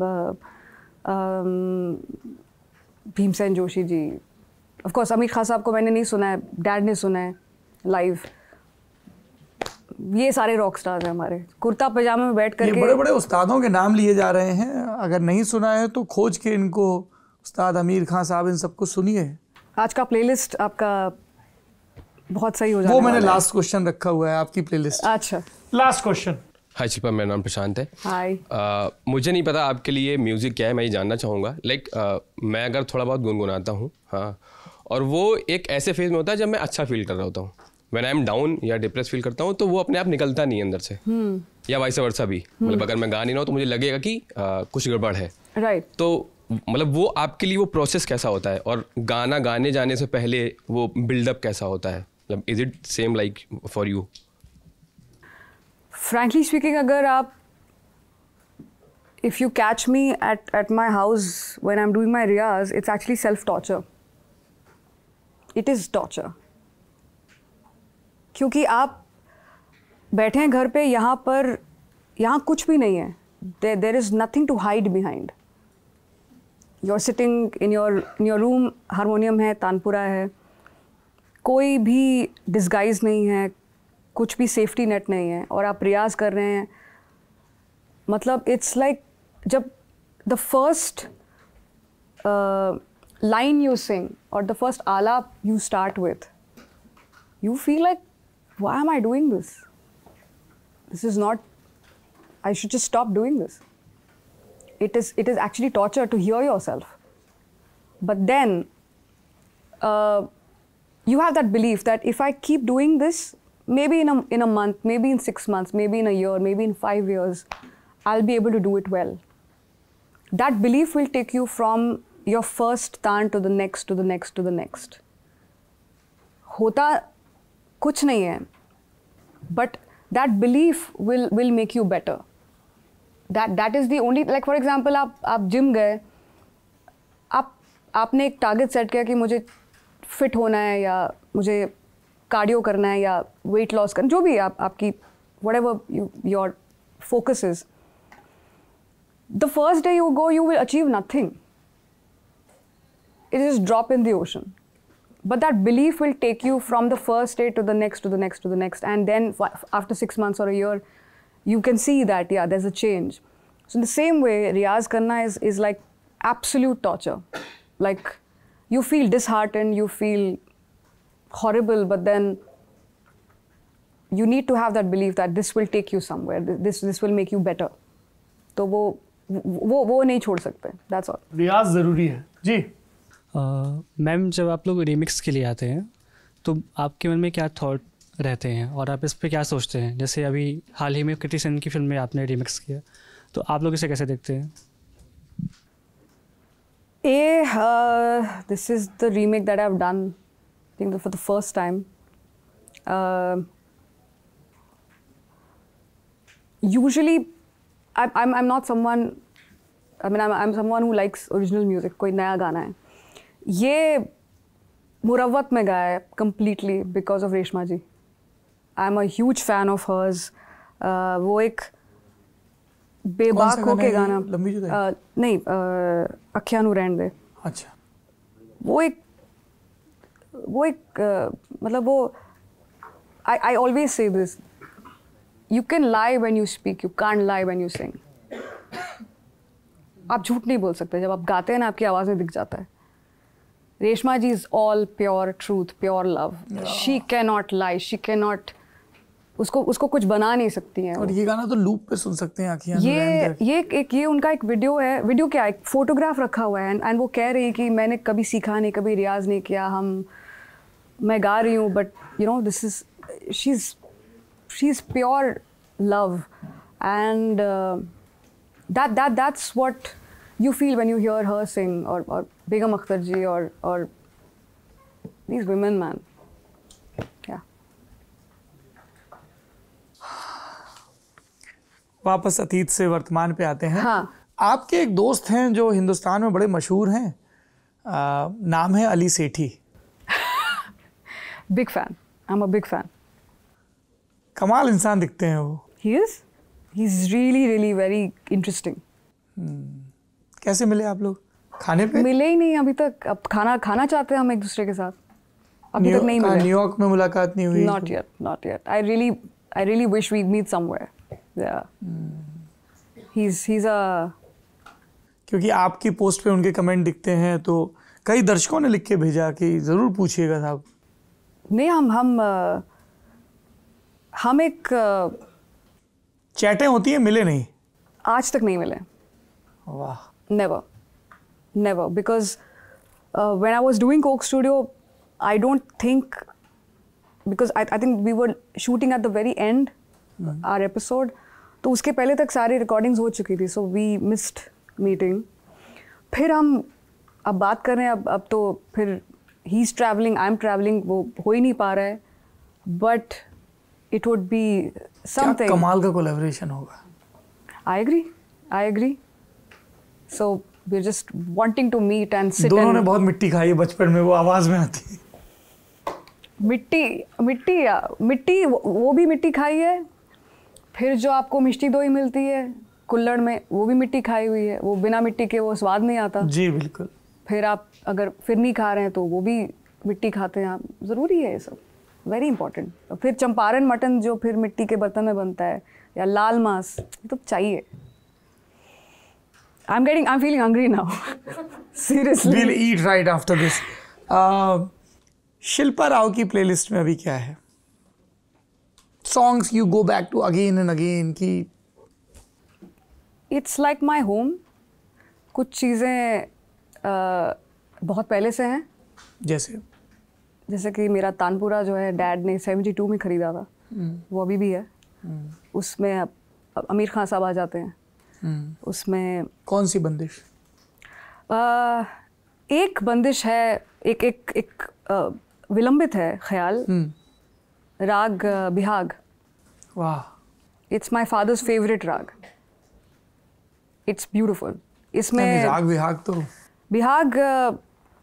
Bhimsen Joshi ji. Of course अमीर खान साहब को मैंने नहीं सुना है, dad ने सुना है लाइव. ये सारे रॉक स्टार्स हैं हमारे. कुर्ता पजामे में बैठ करके. बड़े बड़े उस्तादों के नाम लिए जा रहे हैं. अगर नहीं सुना है तो खोज के इनको, उस्ताद आमिर खान साहब, इन सबको सुनिए. आज का प्लेलिस्ट आपका बहुत सही हो जाएगा. वो मैंने लास्ट क्वेश्चन रखा हुआ है आपकी प्लेलिस्ट. अच्छा, लास्ट क्वेश्चन. हाय शिल्पा, मेरा नाम प्रशांत है. हाय. मुझे नहीं पता आपके लिए म्यूज़िक क्या है, मैं ये जानना चाहूँगा. मैं अगर थोड़ा बहुत गुनगुनाता हूँ, हाँ, और वो एक ऐसे फेज में होता है जब मैं अच्छा फील कर रहा होता हूँ. व्हेन आई एम डाउन या डिप्रेस फील करता हूँ तो वो अपने आप निकलता नहीं है अंदर से. या वाइस वर्सा भी. मतलब अगर मैं गा नहीं रहा हूँ तो मुझे लगेगा कि कुछ गड़बड़ है. राइट. तो मतलब वो आपके लिए वो प्रोसेस कैसा होता है, और गाना गाने जाने से पहले वो बिल्डअप कैसा होता है? मतलब is it same like for you? Frankly speaking, अगर आप if you catch me at my house when I'm doing my riyaz, it's actually self-torture. It is torture. क्योंकि आप बैठे हैं घर पे, यहाँ कुछ भी नहीं है. There is nothing to hide behind. You're sitting in your room, harmonium है, तानपुरा है, कोई भी डिस्गाइज नहीं है, कुछ भी सेफ्टी नेट नहीं है, और आप रियाज कर रहे हैं. मतलब इट्स लाइक जब the first line you sing और द फर्स्ट आलाप you start with, you feel like why am I doing this? This is not, I should just stop doing this. It is actually torture to hear yourself. But then you have that belief that if I keep doing this, maybe in a month, maybe in 6 months, maybe in a year, maybe in 5 years, I'll be able to do it well. That belief will take you from your first taan to the next, to the next, to the next. होता कुछ नहीं है, but that belief will make you better. That is the only, like for example, आप gym गए, आपने एक target set किया कि मुझे फिट होना है, या मुझे कार्डियो करना है, या वेट लॉस करना, जो भी आपकी whatever your focus is. The first day you go, you will achieve nothing. It is drop in the ocean. But that belief will take you from the first day to the next, to the next, to the next, and then after 6 months or a year, you can see that, yeah, there's a change. So in the same way, riyaz karna is like absolute torture. Like, you feel disheartened, you feel horrible, but then you need to have that belief that this will take you somewhere, this will make you better. तो वो नहीं छोड़ सकते. That's all. रियाज ज़रूरी है जी. Ma'am, जब आप लोग रिमिक्स के लिए आते हैं तो आपके मन में क्या थॉट रहते हैं और आप इस पे क्या सोचते हैं? जैसे अभी हाल ही में कृति सेन की फिल्म में आपने रिमिक्स किया, तो आप लोग इसे कैसे देखते हैं? This is the remake that I've done, I think for the first time. Usually, I'm not someone. I mean, I'm someone who likes original music. कोई नया गाना है, ये मुरव्वत में गाया है completely because of Reshma ji. I'm a huge fan of hers. वो एक बेबाक होके गाना, नहीं अखियां नू रहन दे. अच्छा. वो एक मतलब वो I always say this. You can lie when you speak. You can't lie when you sing. आप झूठ नहीं बोल सकते. जब आप गाते हैं ना, आपकी आवाज़ में दिख जाता है. रेशमा जी is all pure truth, pure love. She cannot lie. She cannot. उसको कुछ बना नहीं सकती हैं. और ये गाना तो लूप पे सुन सकते हैं आँखियाँ. ये उनका एक वीडियो है. वीडियो क्या, एक फोटोग्राफ रखा हुआ है एंड वो कह रही है कि मैंने कभी सीखा नहीं, कभी रियाज नहीं किया. मैं गा रही हूँ, but you know this is she's pure love, and that's what you feel when you hear her sing, or Begum Akhtar ji, or these women, man. Yeah. वापस अतीत से वर्तमान पे आते हैं. हाँ. आपके एक दोस्त हैं जो हिंदुस्तान में बड़े मशहूर हैं, नाम है अली सेठी. Big fan. I'm a big fan. कमाल इंसान दिखते हैं वो. He's really very interesting. कैसे मिले आप लोग? खाने पे? मिले ही नहीं अभी तक. अब खाना चाहते हैं हम एक दूसरे के साथ. अभी तक नहीं मिले. न्यूयॉर्क में मुलाकात नहीं हुई? Not yet. I really wish we meet somewhere. Yeah. He's a. क्योंकि आपकी पोस्ट पे उनके कमेंट दिखते हैं, तो कई दर्शकों ने लिख के भेजा कि जरूर पूछिएगा साहब. नहीं, हम एक चैटें होती हैं, मिले नहीं? आज तक नहीं मिले. वाह. Never, because when I was doing Coke Studio, I don't think, because I think we were shooting at the very end, our episode, तो उसके पहले तक सारी रिकॉर्डिंग्स हो चुकी थी, so we missed meeting. फिर हम अब बात कर रहे हैं, अब तो फिर he's traveling, I'm traveling, वो हो ही नहीं पा रहा है, but it would be something. क्या कमाल का कोलैबोरेशन होगा. I agree. So we're just wanting to meet and sit. दोनों ने बहुत मिट्टी खाई है बचपन में, वो आवाज में आती है. मिट्टी वो भी मिट्टी खाई है. फिर जो आपको मिष्टी दोई मिलती है कुल्हड़ में, वो भी मिट्टी खाई हुई है. वो बिना मिट्टी के वो स्वाद नहीं आता. जी बिल्कुल. फिर आप अगर फिर नहीं खा रहे हैं तो वो भी मिट्टी खाते हैं आप. ज़रूरी है ये सब, वेरी इंपॉर्टेंट. फिर चंपारण मटन जो फिर मिट्टी के बर्तन में बनता है, या लाल मांस, ये तो चाहिए. I'm feeling hungry now. Seriously. We'll eat right after this. Shilpa Rao की प्लेलिस्ट में अभी क्या है? Songs you go back to again and again की? It's like my home. कुछ चीज़ें बहुत पहले से हैं. जैसे कि मेरा तानपुरा जो है, डैड ने 72 में ख़रीदा था. वो अभी भी है. उसमें आमिर खान साहब आ जाते हैं. उसमें कौन सी बंदिश? एक बंदिश है, एक विलंबित है ख्याल, राग बिहाग. वाह. इट्स माय फादर्स फेवरेट राग. It's beautiful. इसमें राग बिहाग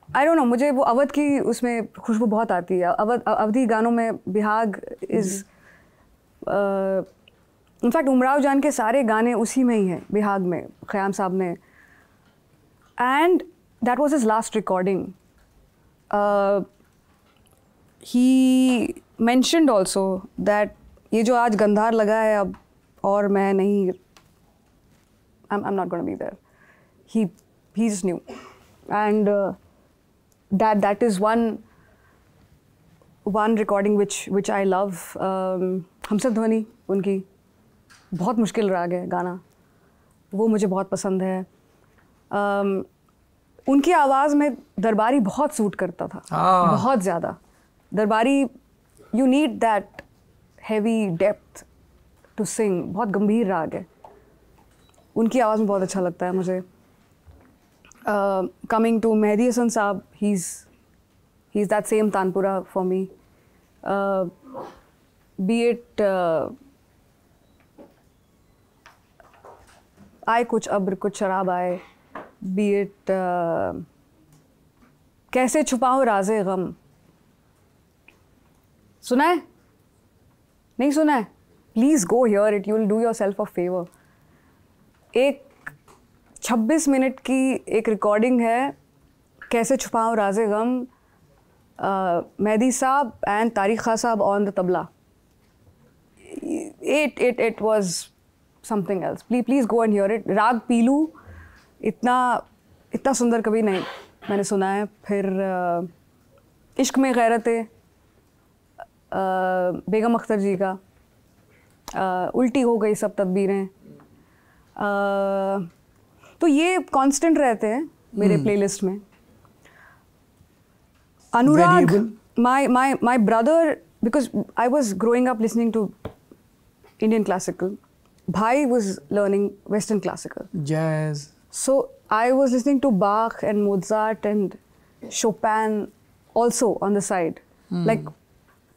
आई डोंट नो, मुझे वो अवध की उसमें खुशबू बहुत आती है. अवधी गानों में बिहाग इज, इनफैक्ट उमराव जान के सारे गाने उसी में ही हैं, बिहाग में, ख़याम साहब ने. And that was his last recording. He mentioned also that ये जो आज गंधार लगा है अब, और मैं नहीं, I am not gonna be there. He just knew. And that is one recording which I love. हमसद ध्वनि उनकी बहुत मुश्किल राग है गाना, वो मुझे बहुत पसंद है. उनकी आवाज़ में दरबारी बहुत सूट करता था. बहुत ज़्यादा Darbari. You need that heavy depth to sing. बहुत गंभीर राग है. उनकी आवाज़ में बहुत अच्छा लगता है मुझे. Coming to Mehdi Hasan Saab, he's that same Tanpura for me. Be it आए कुछ अब्र कुछ शराब आए, be it कैसे छुपाऊँ राज़े गम, सुना है? नहीं सुना है? Please go here it, you will do your self a favour. एक 26 मिनट की एक रिकॉर्डिंग है, कैसे छुपाऊँ राज़े गम, मेहदी साहब एंड तारिक खान साहब on the tabla. It was something else. Please go and hear it. राग पीलू इतना सुंदर कभी नहीं मैंने सुना है. फिर इश्क में गैरतें बेगम अख्तर जी का, उल्टी हो गई सब तदबीरें. तो ये कांस्टेंट रहते हैं मेरे प्लेलिस्ट में. अनुराग, my brother, because I was growing up listening to Indian classical. Bhai was learning Western classical. Jazz. So I was listening to Bach and Mozart and Chopin also on the side. Like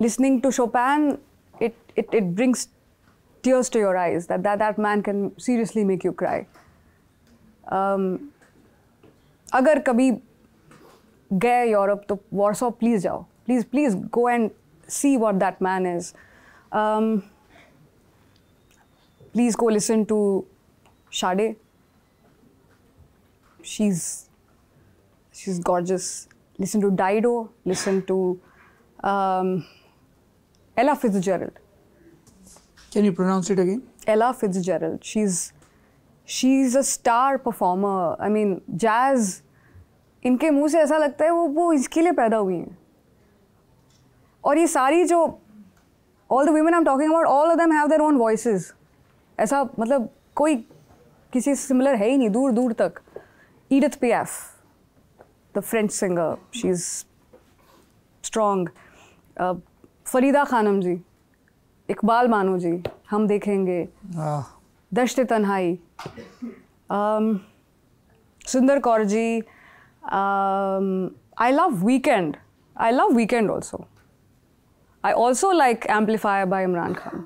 listening to Chopin, it brings tears to your eyes. That man can seriously make you cry. अगर कभी गए Europe तो Warsaw please जाओ. Please go and see what that man is. Please go listen to Sade. She's gorgeous. Listen to Dido. Listen to Ella Fitzgerald. Can you pronounce it again? Ella Fitzgerald. She's a star performer. I mean, jazz. इनके मुंह से ऐसा लगता है वो इसके लिए पैदा हुई हैं. और ये सारी जो all the women I'm talking about, all of them have their own voices. ऐसा मतलब कोई किसी सिमिलर है ही नहीं दूर दूर तक. Edith Piaf, the French singer, she's strong. Farida Khanam जी, इकबाल मानो जी, हम देखेंगे, दश्त तन्हाई, सुंदर Kaur ji. I love Weekend. I love Weekend also. I also like Amplifier by Imran Khan.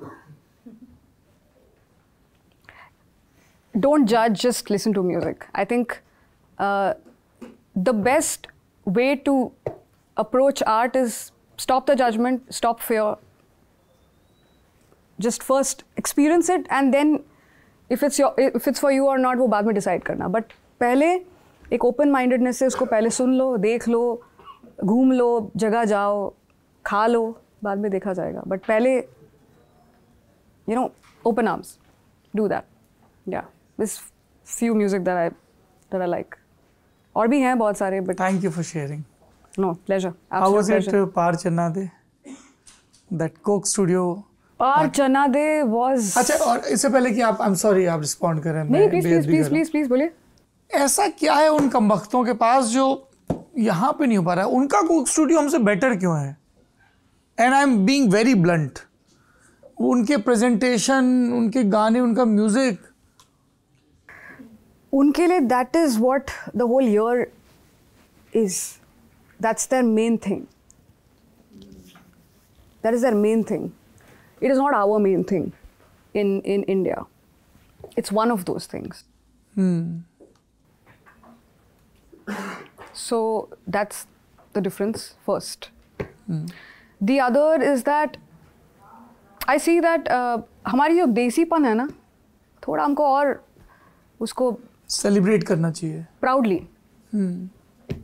Don't judge, just listen to music. I think the best way to approach art is stop the judgment, stop fear. Just first experience it and then if it's for you or not, वो बाद में decide करना. But पहले एक open mindedness से उसको पहले सुन लो, देख लो, घूम लो, जगह जाओ, खा लो, बाद में देखा जाएगा. But पहले, open arms, do that. Yeah, this few music that I like. और भी हैं बहुत सारे, but thank you for sharing. No, pleasure. How was pleasure. it, Paar Channa De? That Coke Studio. Paar Channa De was. अच्छा, और इससे पहले कि I'm sorry, आप respond करें. नहीं, please, बोलिए. ऐसा क्या है उन कमबख्तों के पास जो यहाँ पे नहीं हो पा रहा है? उनका कोक स्टूडियो हमसे बेटर क्यों है? And I am being very blunt. उनके प्रेजेंटेशन, उनके गाने, उनका म्यूजिक, उनके लिए that is what the whole year is. That's their main thing. That is their main thing. It is not our main thing in India. It's one of those things. So that's the difference first. The other is that I see that हमारी जो देसीपन है ना, थोड़ा हमको और उसको celebrate करना चाहिए. प्राउडली.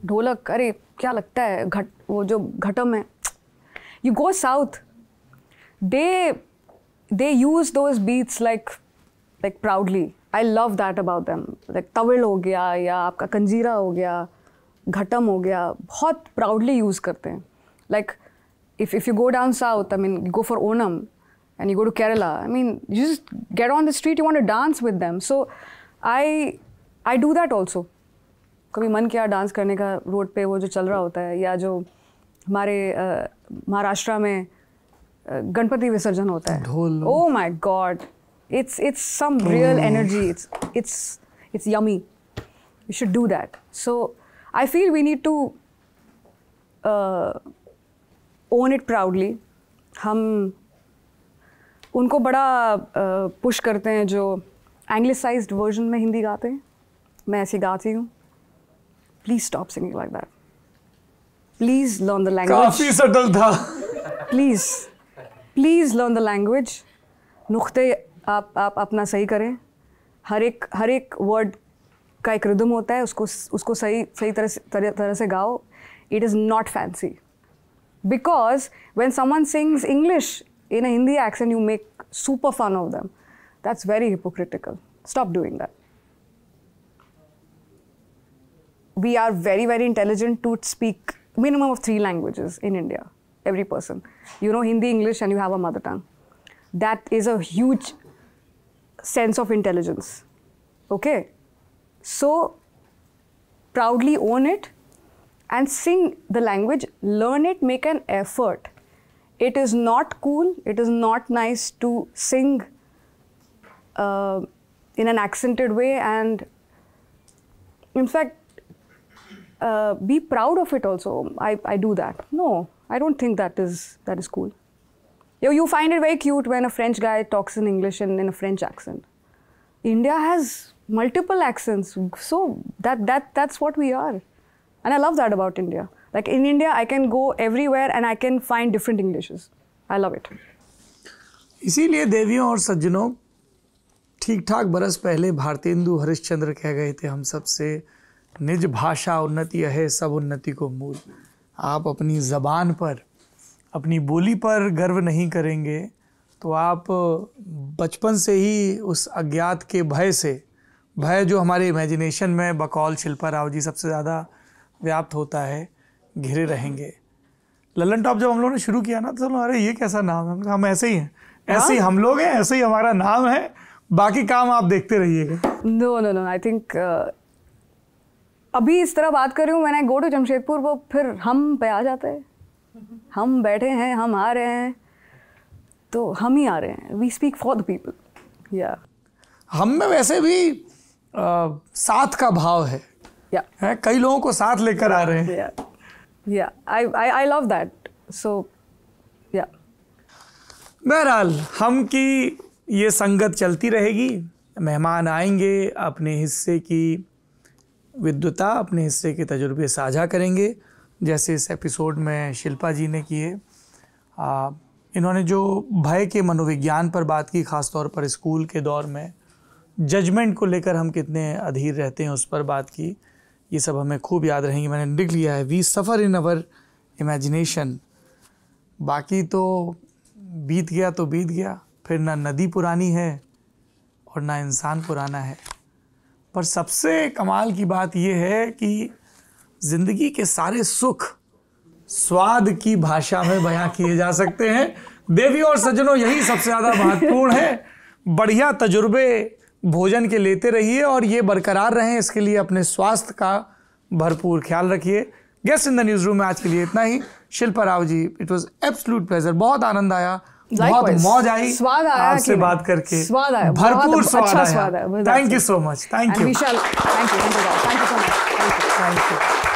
ढोलक, अरे क्या लगता है, वो जो घटम है. You go south, they use those beats like proudly. I love that about them. Like तविल हो गया या आपका कंजीरा हो गया, घटम हो गया, बहुत proudly use करते हैं. Like if you go down south, I mean, you go for Onam and you go to Kerala, I mean, you just get on the street, you want to dance with them. So I do that also. कभी मन किया dance करने का road पे वो जो चल रहा होता है, या जो हमारे महाराष्ट्र में गणपति विसर्जन होता है. Oh my God. It's some real energy. It's yummy. You should do that. So I feel we need to own it proudly. हम उनको बड़ा पुश करते हैं जो anglicized version में हिंदी गाते हैं. मैं ऐसी गाती हूँ. Please stop singing like that. Please learn the language. काफी सटल था. Please learn the language. नुक्ते आप अपना सही करें. हर एक वर्ड का एक रिदम होता है, उसको सही तरह से गाओ. It is not fancy. Because when someone sings English in a Hindi accent, you make super fun of them. That's very hypocritical. Stop doing that. We are very, very intelligent to speak minimum of 3 languages in India. Every person. You know Hindi, English, and you have a mother tongue. That is a huge sense of intelligence. Okay? So, proudly own it and sing the language. Learn it, make an effort. It is not cool, it is not nice to sing in an accented way, and in fact, be proud of it also. I do that. No, I don't think that is cool. You find it very cute when a French guy talks in English and in a French accent. India has multiple accents, so that's what we are. And I love that about India. Like in India, I can go everywhere and I can find different Englishes. I love it. इसीलिए देवियों और सज्जनों, ठीक ठाक बरस पहले भारतेंदु हरिश्चंद्र कह गए थे हम सबसे, निज भाषा उन्नति है सब उन्नति को मूल. आप अपनी ज़बान पर, अपनी बोली पर गर्व नहीं करेंगे तो आप बचपन से ही उस अज्ञात के भय जो हमारे इमेजिनेशन में बकौल शिल्पा राव जी सबसे ज़्यादा व्याप्त होता है, घिरे रहेंगे. ललन टॉप जब हम लोगों ने शुरू किया ना तो अरे ये कैसा नाम है, हम ऐसे ही हैं, ऐसे ही हम लोग हैं, ऐसे ही हमारा नाम है, बाकी काम आप देखते रहिएगा. नो आई थिंक अभी इस तरह बात कर रही हूँ, मैंने गो टू जमशेदपुर वो फिर हम पे आ जाते हैं. हम बैठे हैं, हम आ रहे हैं, तो हम ही आ रहे हैं. We speak for the people. या हम में वैसे भी साथ का भाव है. है, कई लोगों को साथ लेकर आ रहे हैं. I love that. सो या बहरहाल हम की ये संगत चलती रहेगी. मेहमान आएंगे, अपने हिस्से की विद्वता, अपने हिस्से के तजुर्बे साझा करेंगे, जैसे इस एपिसोड में शिल्पा जी ने किए. इन्होंने जो भय के मनोविज्ञान पर बात की, ख़ास तौर पर स्कूल के दौर में जजमेंट को लेकर हम कितने अधीर रहते हैं उस पर बात की. ये सब हमें खूब याद रहेंगी. मैंने लिख लिया है, we suffer in our imagination. बाकी तो बीत गया तो बीत गया, फिर ना नदी पुरानी है और ना इंसान पुराना है. पर सबसे कमाल की बात यह है कि ज़िंदगी के सारे सुख स्वाद की भाषा में बयां किए जा सकते हैं. देवियों और सज्जनों, यही सबसे ज़्यादा महत्वपूर्ण है. बढ़िया तजुर्बे भोजन के लेते रहिए और ये बरकरार रहें, इसके लिए अपने स्वास्थ्य का भरपूर ख्याल रखिए. Guest in the news room में आज के लिए इतना ही. Shilpa Rao ji, it was absolute pleasure. बहुत आनंद आया, बहुत मौज आई आपसे बात करके. भरपूर स्वाद आया. Thank you so much. Thank you. Thank you so much. Thank you.